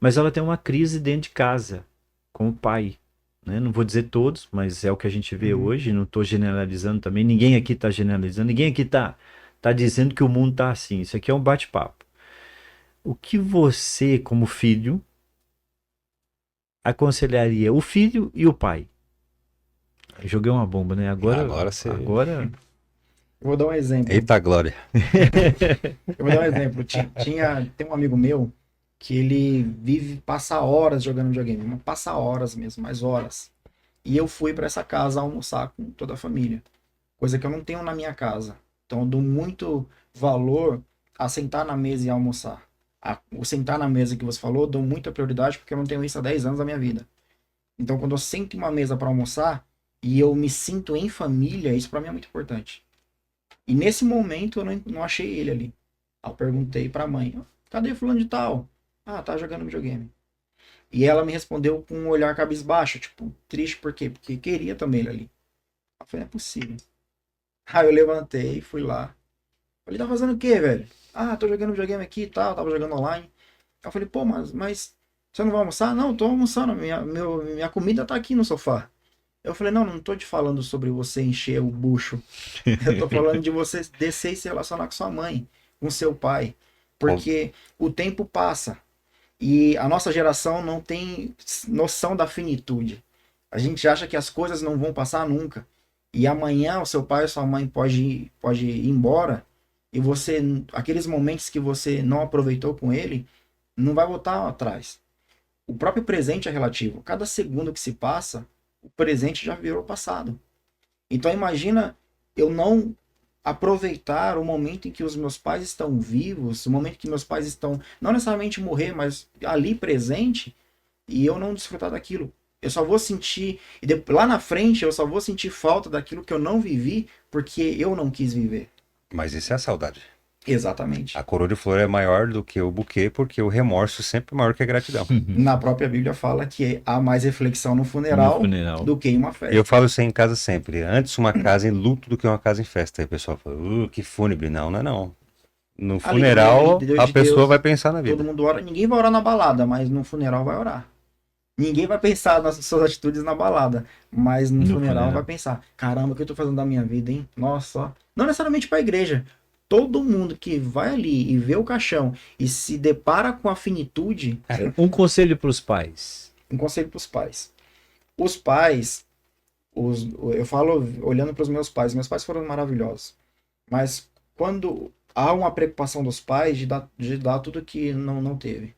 mas ela tem uma crise dentro de casa, com o pai. Né? Não vou dizer todos, mas é o que a gente vê hoje, não estou generalizando também, ninguém aqui está generalizando, ninguém aqui está dizendo que o mundo está assim, isso aqui é um bate-papo. O que você, como filho, aconselharia o filho e o pai? Eu joguei uma bomba, né? Agora Eu vou dar um exemplo. Eita glória. Eu vou dar um exemplo. Tem um amigo meu que ele passa horas jogando videogame, mas passa horas mesmo, mais horas. E eu fui para essa casa almoçar com toda a família, coisa que eu não tenho na minha casa. Então eu dou muito valor a sentar na mesa e almoçar. O sentar na mesa que você falou, eu dou muita prioridade porque eu não tenho isso há 10 anos da minha vida. Então quando eu sento em uma mesa para almoçar e eu me sinto em família, isso para mim é muito importante. E nesse momento eu não achei ele ali. Aí eu perguntei pra mãe, cadê fulano de tal? Ah, tá jogando videogame. E ela me respondeu com um olhar cabisbaixo, tipo, triste por quê? Porque queria também ele ali. Eu falei, não é possível. Aí eu levantei, fui lá. Falei, tá fazendo o quê, velho? Ah, tô jogando videogame aqui e tal, tava jogando online. Eu falei, pô, mas você não vai almoçar? Não, tô almoçando, minha comida tá aqui no sofá. Eu falei, não tô te falando sobre você encher o bucho. Eu tô falando de você descer e se relacionar com sua mãe, com seu pai. Porque o tempo passa. E a nossa geração não tem noção da finitude. A gente acha que as coisas não vão passar nunca. E amanhã o seu pai ou sua mãe pode ir embora e você, aqueles momentos que você não aproveitou com ele, não vai voltar atrás. O próprio presente é relativo. Cada segundo que se passa, o presente já virou passado. Então imagina eu não aproveitar o momento em que os meus pais estão vivos, o momento que meus pais estão, não necessariamente morrer, mas ali presente, e eu não desfrutar daquilo. Eu só vou sentir, e lá na frente eu só vou sentir falta daquilo que eu não vivi, porque eu não quis viver. Mas isso é a saudade. Exatamente. A coroa de flor é maior do que o buquê, porque o remorso sempre é maior que a gratidão. Na própria Bíblia fala que há mais reflexão no funeral, do que em uma festa. Eu falo isso em casa sempre. Antes uma casa em luto do que uma casa em festa. Aí o pessoal fala, que fúnebre. Não, não é não. No funeral, a pessoa vai pensar na vida. Todo mundo ora, ninguém vai orar na balada, mas no funeral vai orar. Ninguém vai pensar nas suas atitudes na balada, mas no funeral vai pensar, caramba, o que eu tô fazendo da minha vida, hein? Nossa, não necessariamente para a igreja. Todo mundo que vai ali e vê o caixão e se depara com a finitude... Um conselho para os pais. Um conselho para os pais. Os pais, eu falo olhando para os meus pais foram maravilhosos. Mas quando há uma preocupação dos pais de dar tudo que não teve.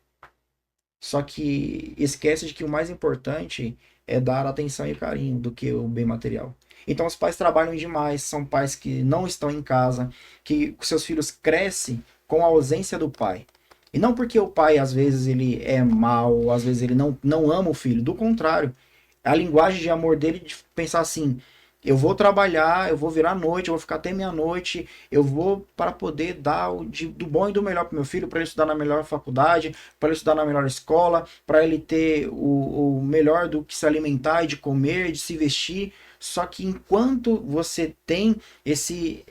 Só que esquece de que o mais importante é dar atenção e carinho do que o bem material. Então os pais trabalham demais, são pais que não estão em casa, que seus filhos crescem com a ausência do pai. E não porque o pai às vezes ele é mau, às vezes ele não ama o filho, do contrário. A linguagem de amor dele de pensar assim, eu vou trabalhar, eu vou virar à noite, eu vou ficar até meia-noite, eu vou para poder dar do bom e do melhor para meu filho, para ele estudar na melhor faculdade, para ele estudar na melhor escola, para ele ter o melhor do que se alimentar e de comer, de se vestir. Só que enquanto você tem esse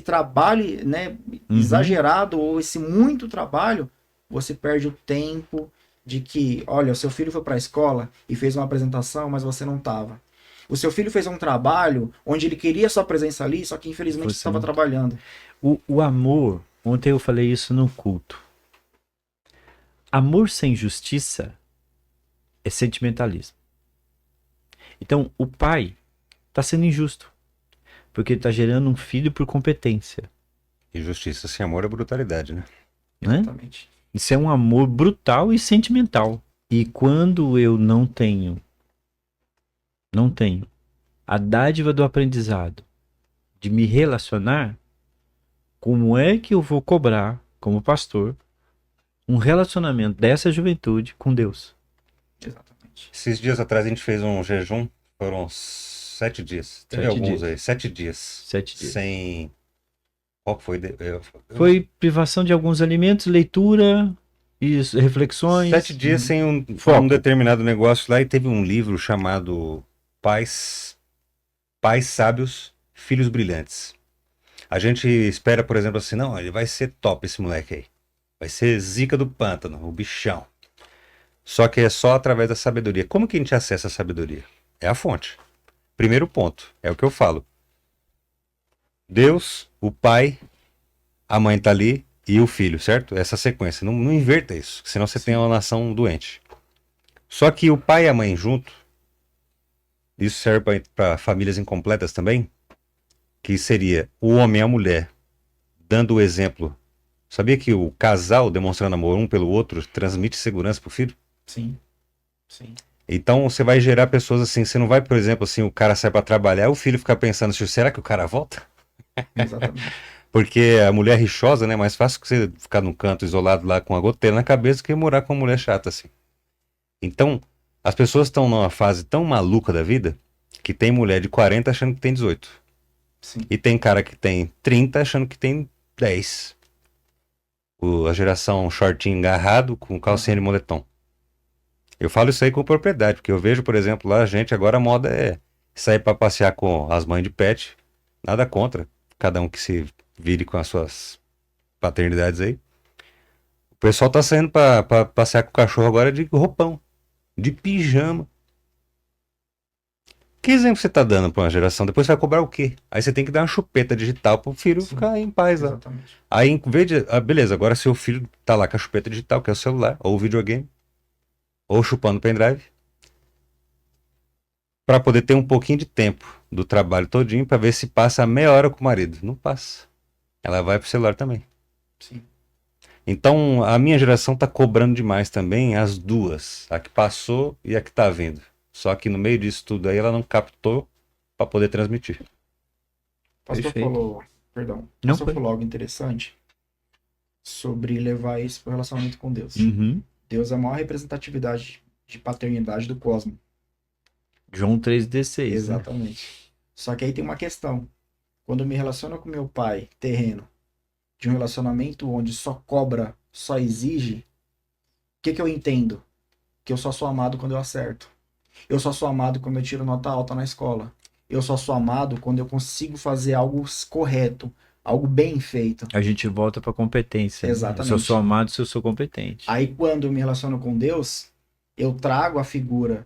trabalho, né, exagerado, ou esse muito trabalho, você perde o tempo de que, olha, o seu filho foi para a escola e fez uma apresentação, mas você não estava. O seu filho fez um trabalho onde ele queria sua presença ali, só que infelizmente você estava trabalhando. O amor, ontem eu falei isso no culto. Amor sem justiça é sentimentalismo. Então, o pai está sendo injusto, porque ele está gerando um filho por competência. E justiça sem amor é brutalidade, né? Exatamente. Isso é um amor brutal e sentimental. E quando eu não tenho a dádiva do aprendizado de me relacionar, como é que eu vou cobrar, como pastor, um relacionamento dessa juventude com Deus? Exatamente. Esses dias atrás a gente fez um jejum, foram 7 dias. Teve 7 alguns dias. aí, 7 dias. 7 dias. Sem... Qual que foi? Foi privação de alguns alimentos, leitura e reflexões. 7 dias sem um determinado negócio lá, e teve um livro chamado Pais Sábios, Filhos Brilhantes. A gente espera, por exemplo, assim, não, ele vai ser top esse moleque aí. Vai ser zica do pântano, o bichão. Só que é só através da sabedoria. Como que a gente acessa a sabedoria? É a fonte. Primeiro ponto, é o que eu falo. Deus, o pai, a mãe tá ali e o filho, certo? Essa sequência. Não inverta isso, senão você tem uma nação doente. Só que o pai e a mãe junto, isso serve para famílias incompletas também, que seria o homem e a mulher dando o exemplo. Sabia que o casal demonstrando amor um pelo outro transmite segurança pro filho? Sim. Sim. Então você vai gerar pessoas assim, você não vai, por exemplo, assim, o cara sai para trabalhar, o filho fica pensando, será que o cara volta? Exatamente. Porque a mulher rixosa, né? Mais fácil que você ficar num canto isolado lá com a goteira na cabeça que morar com uma mulher chata assim. Então, as pessoas estão numa fase tão maluca da vida que tem mulher de 40 achando que tem 18. Sim. E tem cara que tem 30 achando que tem 10. A geração shortinho engarrado com calcinha de moletom. Eu falo isso aí com propriedade, porque eu vejo, por exemplo, lá a gente agora a moda é sair para passear com as mães de pet. Nada contra. Cada um que se vire com as suas paternidades aí. O pessoal tá saindo pra passear com o cachorro agora de roupão, de pijama. Que exemplo você tá dando pra uma geração? Depois você vai cobrar o quê? Aí você tem que dar uma chupeta digital pro filho ficar em paz lá. Exatamente. Aí em vez de... beleza, agora seu filho tá lá com a chupeta digital, que é o celular, ou o videogame, ou chupando pendrive. para poder ter um pouquinho de tempo do trabalho todinho para ver se passa meia hora com o marido. Não passa. Ela vai pro celular também. Sim. Então, a minha geração tá cobrando demais também as duas, a que passou e a que tá vindo. Só que no meio disso tudo aí ela não captou para poder transmitir. O pastor Perfeito. falou, perdão, o Não pastor foi. falou algo interessante sobre levar isso para o relacionamento com Deus. Uhum. Deus é a maior representatividade de paternidade do cosmos. João 3,16. Né? Exatamente. Só que aí tem uma questão. Quando eu me relaciono com meu pai, terreno, de um relacionamento onde só cobra, só exige, o que eu entendo? Que eu só sou amado quando eu acerto. Eu só sou amado quando eu tiro nota alta na escola. Eu só sou amado quando eu consigo fazer algo correto, algo bem feito. A gente volta pra competência. Né? Exatamente. Se eu sou amado, se eu sou competente. Aí quando eu me relaciono com Deus, eu trago a figura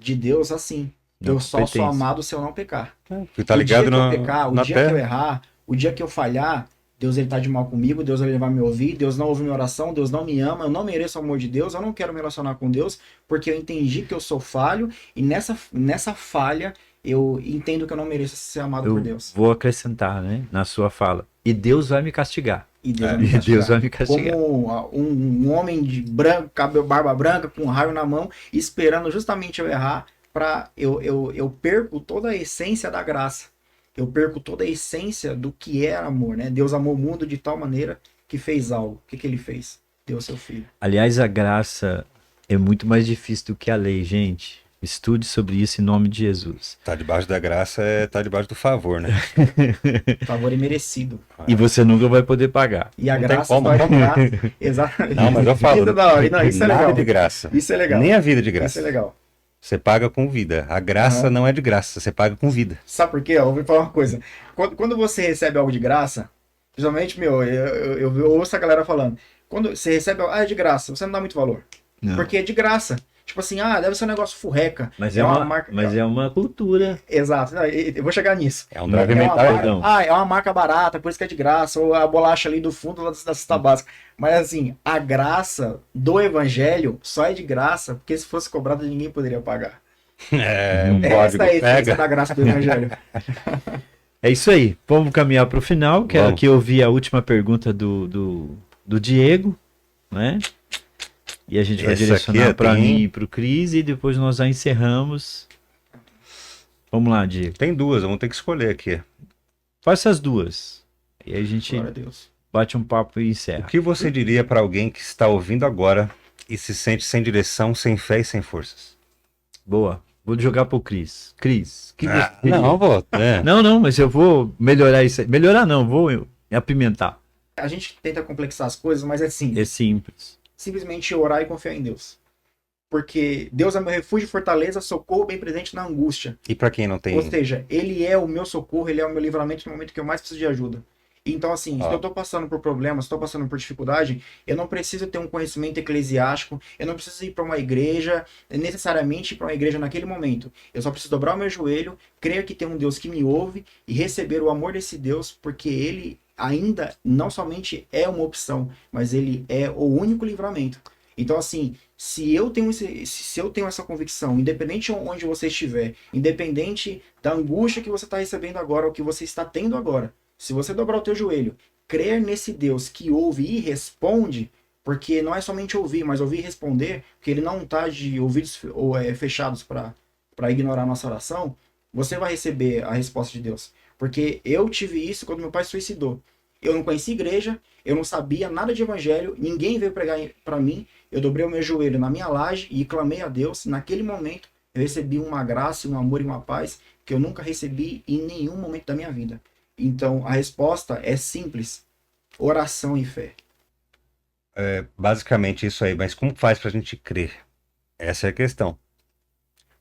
de Deus assim. Da Eu só sou competência. amado se eu não pecar. Porque tá ligado o dia que eu na, pecar, o na dia que eu terra. errar, o dia que eu falhar, Deus ele tá de mal comigo, Deus ele vai me ouvir, Deus não ouve minha oração, Deus não me ama, eu não mereço o amor de Deus, eu não quero me relacionar com Deus, porque eu entendi que eu sou falho, e nessa falha eu entendo que eu não mereço ser amado por Eu Deus. vou acrescentar, né, na sua fala. E Deus vai me castigar. E Deus, É, vai me E castigar. Deus vai me castigar. Como um homem de branco, cabelo, barba branca, com um raio na mão, esperando justamente eu errar, eu perco toda a essência da graça. Eu perco toda a essência do que é amor, né? Deus amou o mundo de tal maneira que fez algo. O que ele fez? Deu seu filho. Aliás, a graça é muito mais difícil do que a lei, gente. Estude sobre isso em nome de Jesus. Tá debaixo da graça, tá debaixo do favor, né? Favor imerecido. E você nunca vai poder pagar. E a Não tem graça como. só é graça. Exatamente. Não, mas eu falo. Isso é da hora. Não, isso é nada legal. de graça. Isso é legal. Nem a vida de Isso graça. é legal. Você paga com vida. A graça Aham. não é de graça, você paga com vida. Sabe por quê? Eu vou falar uma coisa. Quando você recebe algo de graça, principalmente, eu ouço a galera falando. Quando você recebe algo, é de graça, você não dá muito valor. Não. Porque é de graça. Tipo assim, deve ser um negócio furreca. Mas é uma cultura. Exato. Não, eu vou chegar nisso. É um Não, drive é uma mental. marca- marca, perdão. é uma marca barata, por isso que é de graça, ou a bolacha ali do fundo da cesta básica. Mas assim, a graça do evangelho só é de graça, porque se fosse cobrado ninguém poderia pagar. É, um Essa código. é a essência Pega. da graça do evangelho. É isso aí. Vamos caminhar para o final. Quero Vamos. aqui ouvir a última pergunta do Diego, né? E a gente vai Essa direcionar aqui para tem- mim e para o Cris e depois nós já encerramos. Vamos lá, Diego. Tem duas, vamos ter que escolher aqui. Faça as duas. E aí a gente Glória a Deus. bate um papo e O encerra. que você diria para alguém que está ouvindo agora e se sente sem direção, sem fé e sem forças? Boa. Vou jogar pro Cris. Cris, que você Não, vou. Não, mas eu vou melhorar isso. Melhorar não, vou apimentar. A gente tenta complexar as coisas, mas é simples. É simples. Simplesmente orar e confiar em Deus. Porque Deus é meu refúgio e fortaleza, socorro bem presente na angústia. E para quem não tem. Ou seja, ele é o meu socorro, ele é o meu livramento no momento que eu mais preciso de ajuda. Então, assim, se Ó. eu tô passando por problemas, se eu tô passando por dificuldade, eu não preciso ter um conhecimento eclesiástico, eu não preciso ir para uma igreja, necessariamente ir para uma igreja naquele momento. Eu só preciso dobrar o meu joelho, crer que tem um Deus que me ouve e receber o amor desse Deus, porque ele ainda não somente é uma opção, mas ele é o único livramento. Então, assim, se eu tenho essa convicção, independente de onde você estiver, independente da angústia que você está recebendo agora, ou que você está tendo agora, se você dobrar o teu joelho, crer nesse Deus que ouve e responde, porque não é somente ouvir, mas ouvir e responder, porque ele não está de ouvidos fechados para ignorar a nossa oração, você vai receber a resposta de Deus. Porque eu tive isso quando meu pai se suicidou. Eu não conhecia igreja, eu não sabia nada de evangelho, ninguém veio pregar para mim, eu dobrei o meu joelho na minha laje e clamei a Deus. Naquele momento, eu recebi uma graça, um amor e uma paz que eu nunca recebi em nenhum momento da minha vida. Então, a resposta é simples: oração e fé. Basicamente isso aí, mas como faz pra gente crer? Essa é a questão.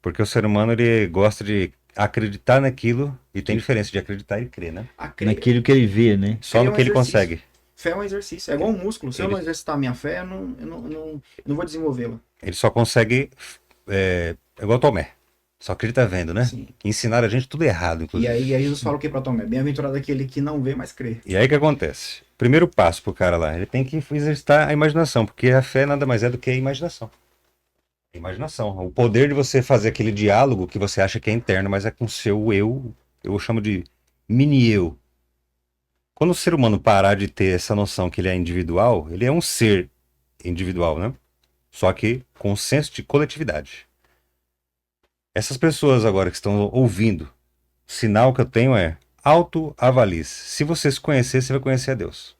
Porque o ser humano ele gosta de acreditar naquilo e tem diferença de acreditar e crer, né? A crer, Naquilo que ele vê, né? Só Ele é no um que ele exercício. consegue. fé é um exercício, é igual um músculo. Se eu Ele- não exercitar a minha fé, eu não vou desenvolvê-la. Ele só consegue. É igual Tomé. Só acredita vendo, né? Sim. Ensinaram a gente tudo errado, E inclusive. aí Jesus fala o que para Tomé? Bem-aventurado aquele que não vê, mas crê. E aí o que acontece? Primeiro passo pro cara lá, ele tem que exercitar a imaginação, porque a fé nada mais é do que a imaginação. Imaginação. O poder de você fazer aquele diálogo que você acha que é interno, mas é com o seu eu chamo de mini-eu. Quando o ser humano parar de ter essa noção que ele é individual, ele é um ser individual, né? Só que com um senso de coletividade. Essas pessoas agora que estão ouvindo, o sinal que eu tenho é autoavalie-se. Se você se conhecer, você vai conhecer a Deus.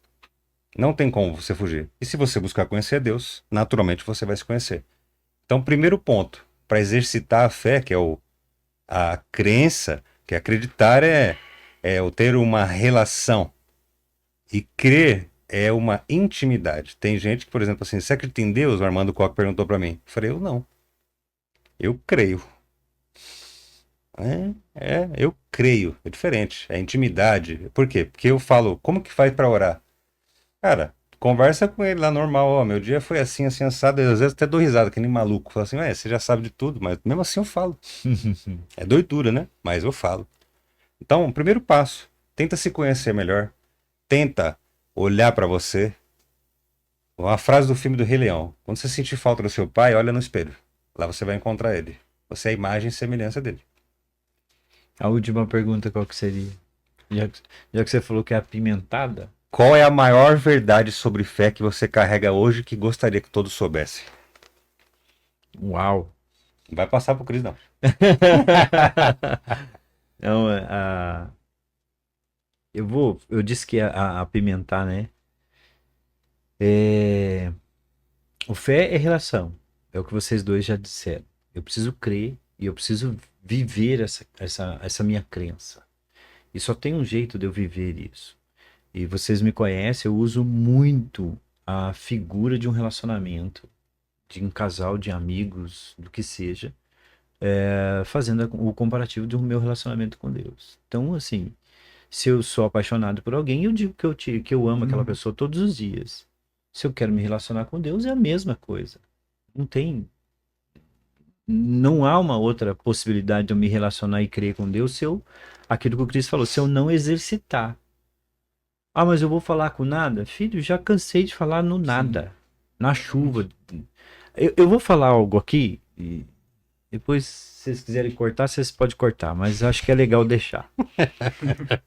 Não tem como você fugir. E se você buscar conhecer a Deus, naturalmente você vai se conhecer. Então, primeiro ponto, para exercitar a fé, que é a crença, que acreditar é o ter uma relação. E crer é uma intimidade. Tem gente que, por exemplo, assim, você acredita em Deus? O Armando Coca perguntou para mim. Eu falei, eu não. Eu creio. Eu creio. É diferente. É intimidade. Por quê? Porque eu falo, como que faz para orar? Cara, conversa com ele lá normal. Ó, meu dia foi assim, assim, assado. Eu, às vezes até dou risada, que nem maluco. Falo assim, você já sabe de tudo, mas mesmo assim eu falo. É doidura, né? Mas eu falo. Então, primeiro passo, tenta se conhecer melhor. Tenta olhar para você. Uma frase do filme do Rei Leão. Quando você sentir falta do seu pai, olha no espelho. Lá você vai encontrar ele. Você é a imagem e semelhança dele. A última pergunta, qual que seria? Já que você falou que é apimentada, Qual é a maior verdade sobre fé que você carrega hoje que gostaria que todos soubessem? uau! Não vai passar pro Cris, não. Então, eu disse que a apimentar, né? O fé é relação, é o que vocês dois já disseram. Eu preciso crer e eu preciso viver essa minha crença. E só tem um jeito de eu viver isso. E vocês me conhecem, eu uso muito a figura de um relacionamento, de um casal, de amigos, do que seja, fazendo o comparativo do meu relacionamento com Deus. Então, assim, se eu sou apaixonado por alguém, eu digo que eu amo aquela pessoa todos os dias. Se eu quero me relacionar com Deus, é a mesma coisa. Não há uma outra possibilidade de eu me relacionar e crer com Deus se eu, aquilo que o Cristo falou, se eu não exercitar. Ah, mas eu vou falar com nada? Filho, já cansei de falar no nada, na chuva. Eu vou falar algo aqui e depois, se vocês quiserem cortar, vocês podem cortar, mas acho que é legal deixar.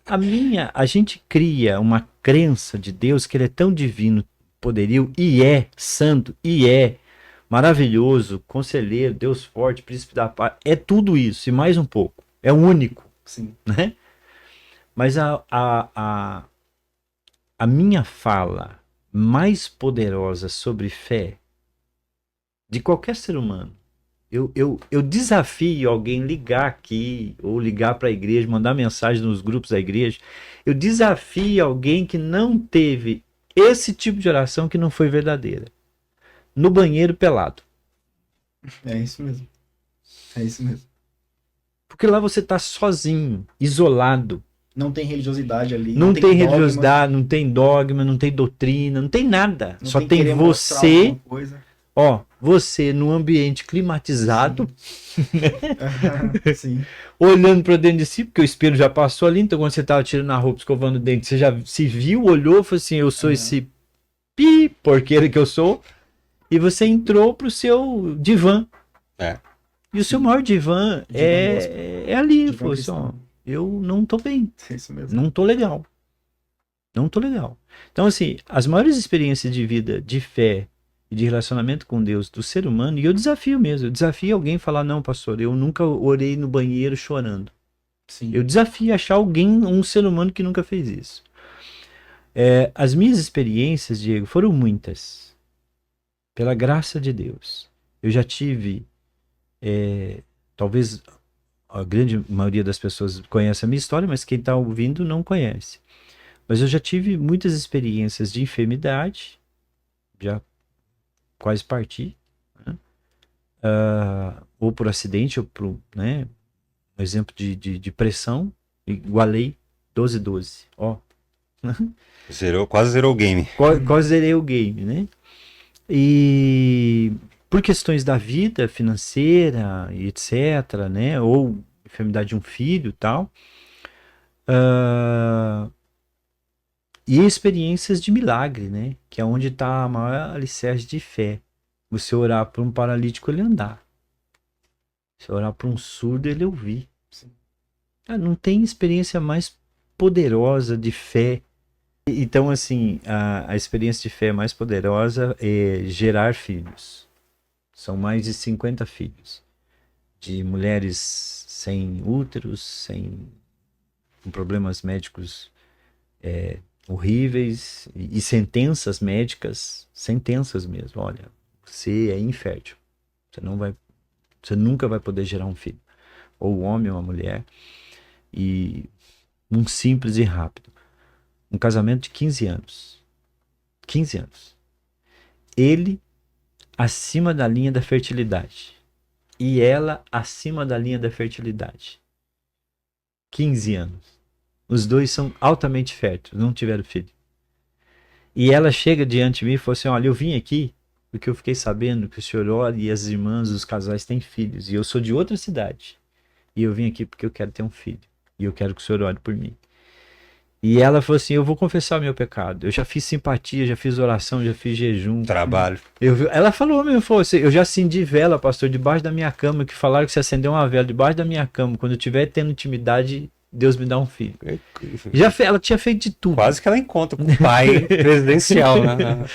A gente cria uma crença de Deus que ele é tão divino, poderio, e é santo, e é maravilhoso, conselheiro, Deus forte, príncipe da paz, é tudo isso e mais um pouco. É único, Sim. né? Mas a minha fala mais poderosa sobre fé de qualquer ser humano. Eu desafio alguém ligar aqui, ou ligar para a igreja, mandar mensagem nos grupos da igreja. Eu desafio alguém que não teve esse tipo de oração que não foi verdadeira. No banheiro pelado. É isso mesmo. É isso mesmo. Porque lá você está sozinho, isolado. Não tem religiosidade ali. Não tem dogma, religiosidade, não tem dogma, não tem doutrina, não tem nada. não Só tem tem querer mostrar você. alguma coisa. Ó, você num ambiente climatizado, Sim. olhando para dentro de si, porque o espelho já passou ali, então quando você tava tirando a roupa, escovando o dente, você já se viu, olhou, falou assim, eu sou esse porqueiro que eu sou, e você entrou pro seu divã. É. E o seu maior divã é ali, Divã falou assim, ó, cristão. eu não tô bem, É isso mesmo. não tô legal. Não tô legal. Então, assim, as maiores experiências de vida, de fé e de relacionamento com Deus do ser humano, e eu desafio mesmo, eu desafio alguém a falar, não, pastor, eu nunca orei no banheiro chorando. Sim. Eu desafio achar alguém, um ser humano que nunca fez isso. As minhas experiências, Diego, foram muitas. Pela graça de Deus. Eu já tive, talvez a grande maioria das pessoas conhece a minha história, mas quem está ouvindo não conhece. Mas eu já tive muitas experiências de enfermidade, já quase parti, né? Ou por acidente, ou por, né, um exemplo de pressão, igualei 12-12, ó. Quase zerou o game. Quase zerei o game, né? E por questões da vida financeira e etc, né? Ou enfermidade de um filho e tal. E experiências de milagre, né? Que é onde está a maior alicerce de fé. você orar por um paralítico, ele andar. Você orar por um surdo, ele ouvir. Sim. Não tem experiência mais poderosa de fé. Então, assim, a experiência de fé mais poderosa é gerar filhos. São mais de 50 filhos. De mulheres sem úteros, com problemas médicos horríveis e sentenças médicas, sentenças mesmo. Olha, você é infértil. Você nunca vai poder gerar um filho. Ou um homem ou uma mulher. E um simples e rápido. Um casamento de 15 anos. 15 anos. Ele acima da linha da fertilidade. E ela acima da linha da fertilidade. 15 anos. Os dois são altamente férteis, não tiveram filho. E ela chega diante de mim e falou assim: olha, eu vim aqui porque eu fiquei sabendo que o senhor ora e as irmãs, os casais têm filhos. E eu sou de outra cidade. E eu vim aqui porque eu quero ter um filho. E eu quero que o senhor ore por mim. E ela falou assim: eu vou confessar meu pecado. Eu já fiz simpatia, já fiz oração, já fiz jejum. Trabalho. Ela falou mesmo, falou assim, eu já acendi vela, pastor, debaixo da minha cama, que falaram que se acendeu uma vela debaixo da minha cama, quando eu estiver tendo intimidade, Deus me dá um filho. Ela tinha feito de tudo. Quase que ela encontra com o pai presidencial, né?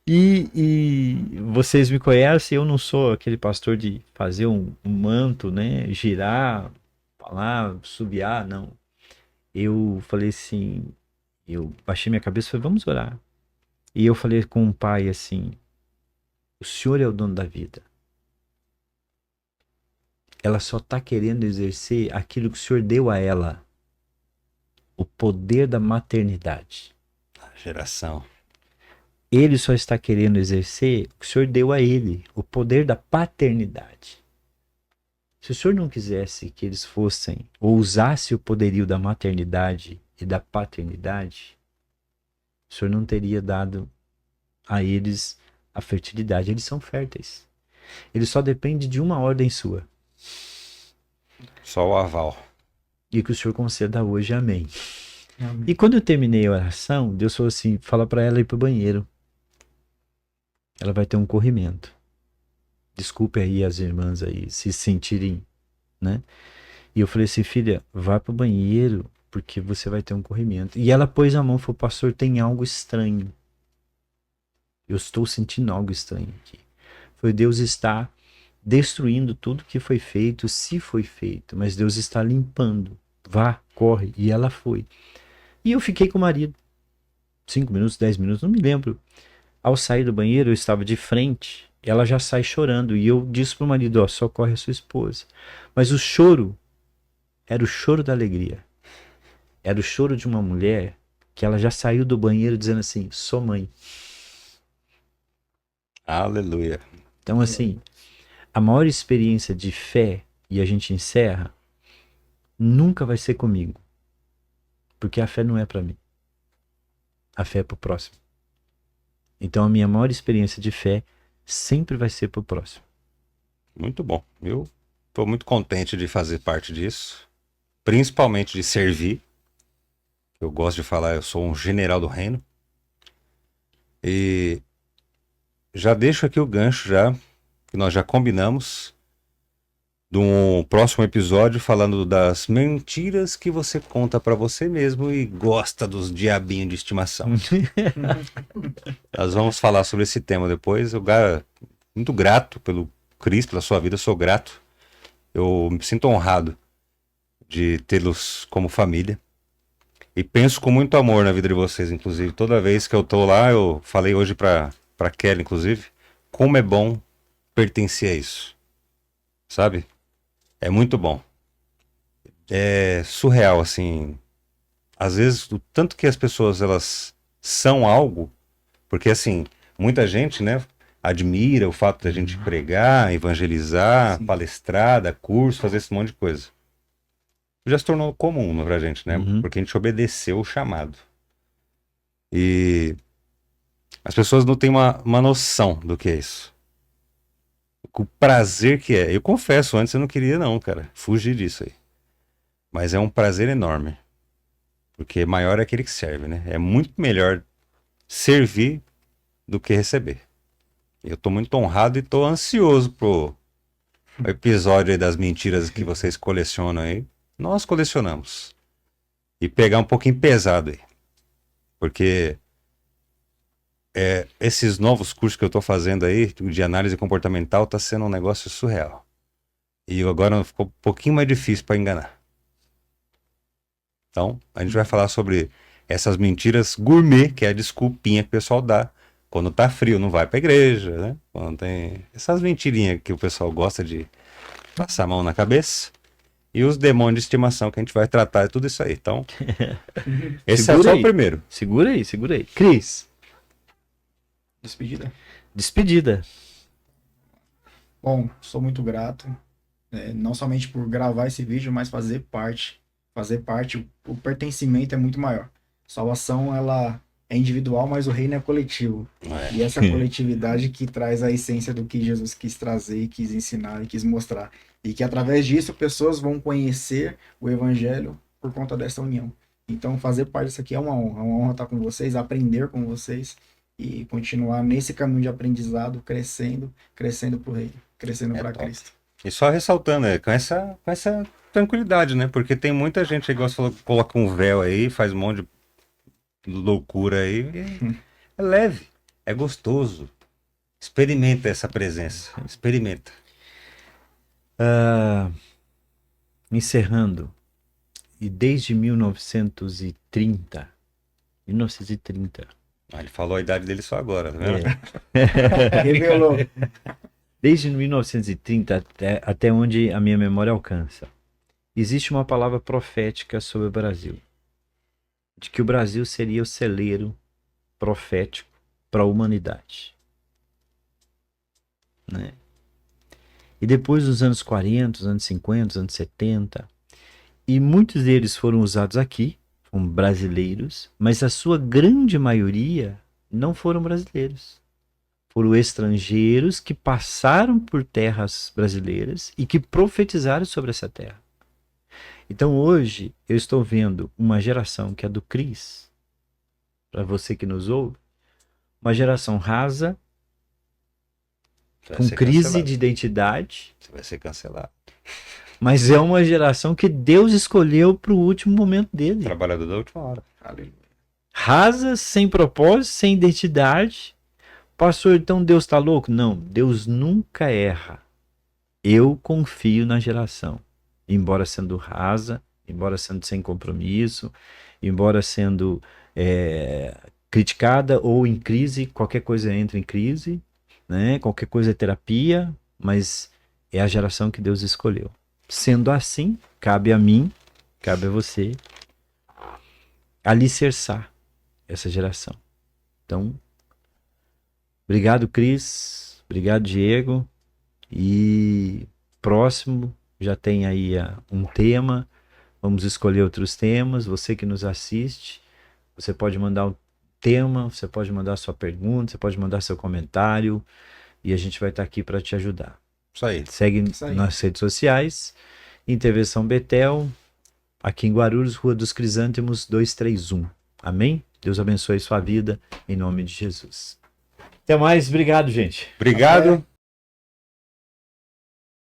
E vocês me conhecem, eu não sou aquele pastor de fazer um manto, né? Girar, falar, subiar, não. Eu falei assim, eu baixei minha cabeça e falei, vamos orar. E eu falei com o pai assim, o senhor é o dono da vida. Ela só está querendo exercer aquilo que o senhor deu a ela. O poder da maternidade. Geração. Ele só está querendo exercer o que o senhor deu a ele. O poder da paternidade. Se o senhor não quisesse que eles fossem, ou usasse o poderio da maternidade e da paternidade, o senhor não teria dado a eles a fertilidade. Eles são férteis. Eles só dependem de uma ordem sua. Só o aval. E que o senhor conceda hoje, amém. Amém. E quando eu terminei a oração, Deus falou assim, fala para ela ir pro banheiro. Ela vai ter um corrimento. Desculpe aí as irmãs aí se sentirem, né? E eu falei assim, filha, vá pro banheiro porque você vai ter um corrimento. E ela pôs a mão e falou, pastor, tem algo estranho. Eu estou sentindo algo estranho aqui. Foi Deus está destruindo tudo que foi feito, se foi feito, mas Deus está limpando. Vá, corre. E ela foi. E eu fiquei com o marido. 5 minutos, 10 minutos, não me lembro. Ao sair do banheiro, eu estava de frente. Ela já sai chorando. E eu disse pro marido, ó, socorre a sua esposa. Mas o choro era o choro da alegria. Era o choro de uma mulher que ela já saiu do banheiro dizendo assim, sou mãe. Aleluia. Então, assim, a maior experiência de fé, e a gente encerra, nunca vai ser comigo. Porque a fé não é para mim. A fé é pro próximo. Então, a minha maior experiência de fé sempre vai ser pro próximo. Muito bom. Eu estou muito contente de fazer parte disso. Principalmente de servir. Eu gosto de falar, eu sou um general do reino. E já deixo aqui o gancho já, que nós já combinamos, de um próximo episódio falando das mentiras que você conta pra você mesmo e gosta dos diabinhos de estimação. Nós vamos falar sobre esse tema depois. Eu muito grato pelo Cris, pela sua vida, sou grato. Eu me sinto honrado de tê-los como família. E penso com muito amor na vida de vocês, inclusive. Toda vez que eu tô lá, eu falei hoje pra Kelly, inclusive, como é bom pertencer a isso. Sabe? É muito bom. É surreal, assim. Às vezes, o tanto que as pessoas, elas são algo, porque, assim, muita gente, né, admira o fato da gente pregar, evangelizar, Sim. palestrar, dar curso, fazer esse monte de coisa. Já se tornou comum pra gente, né? Uhum. Porque a gente obedeceu o chamado. E as pessoas não têm uma noção do que é isso. O prazer que é. Eu confesso, antes eu não queria não, cara. Fugir disso aí. Mas é um prazer enorme. Porque maior é aquele que serve, né? É muito melhor servir do que receber. Eu tô muito honrado e tô ansioso pro episódio aí das mentiras que vocês colecionam aí. Nós colecionamos. E pegar um pouquinho pesado aí. Porque esses novos cursos que eu tô fazendo aí, de análise comportamental, tá sendo um negócio surreal. E agora ficou um pouquinho mais difícil para enganar. Então, a gente vai falar sobre essas mentiras gourmet, que é a desculpinha que o pessoal dá quando tá frio, não vai pra igreja, né? Quando tem essas mentirinhas que o pessoal gosta de passar a mão na cabeça. E os demônios de estimação que a gente vai tratar, é tudo isso aí. Então, esse é Segura só aí. o primeiro. Segura aí, segura aí. Cris, Despedida. despedida. Bom, sou muito grato, não somente por gravar esse vídeo, mas fazer parte. Fazer parte, o pertencimento é muito maior. Salvação, ela é individual, mas o reino é coletivo. E essa coletividade que traz a essência do que Jesus quis trazer, quis ensinar e quis mostrar. E que através disso pessoas vão conhecer o evangelho por conta dessa união. Então fazer parte disso aqui é uma honra estar com vocês, aprender com vocês e continuar nesse caminho de aprendizado, crescendo para o reino, crescendo para top. Cristo. E só ressaltando, com essa tranquilidade, né? Porque tem muita gente, igual você falou, que coloca um véu aí, faz um monte de loucura aí. E é leve, é gostoso. Experimenta essa presença. Experimenta. Encerrando. E desde 1930. Ele falou a idade dele só agora, tá vendo? Revelou. Desde 1930 até onde a minha memória alcança, existe uma palavra profética sobre o Brasil. De que o Brasil seria o celeiro profético para a humanidade. Né? E depois dos anos 40, os anos 50, os anos 70, e muitos deles foram usados aqui, como brasileiros, mas a sua grande maioria não foram brasileiros. Foram estrangeiros que passaram por terras brasileiras e que profetizaram sobre essa terra. Então hoje eu estou vendo uma geração que é do Cris, para você que nos ouve, uma geração rasa, com crise de identidade. Você vai ser cancelado. Mas é uma geração que Deus escolheu para o último momento dele. Trabalhador da última hora. Aleluia. Rasa, sem propósito, sem identidade. Pastor, então Deus está louco? Não, Deus nunca erra. Eu confio na geração. Embora sendo rasa, embora sendo sem compromisso, embora sendo criticada ou em crise, qualquer coisa entra em crise, né? Qualquer coisa é terapia, mas é a geração que Deus escolheu. Sendo assim, cabe a mim, cabe a você, alicerçar essa geração. Então, obrigado, Cris. Obrigado, Diego. E próximo já tem aí um tema. Vamos escolher outros temas. Você que nos assiste, você pode mandar um tema, você pode mandar sua pergunta, você pode mandar seu comentário e a gente vai estar aqui para te ajudar. Isso aí. Segue nas redes sociais. Intervenção Betel, aqui em Guarulhos, Rua dos Crisântemos 231. Amém? Deus abençoe sua vida, em nome de Jesus. Até mais, obrigado, gente. Obrigado.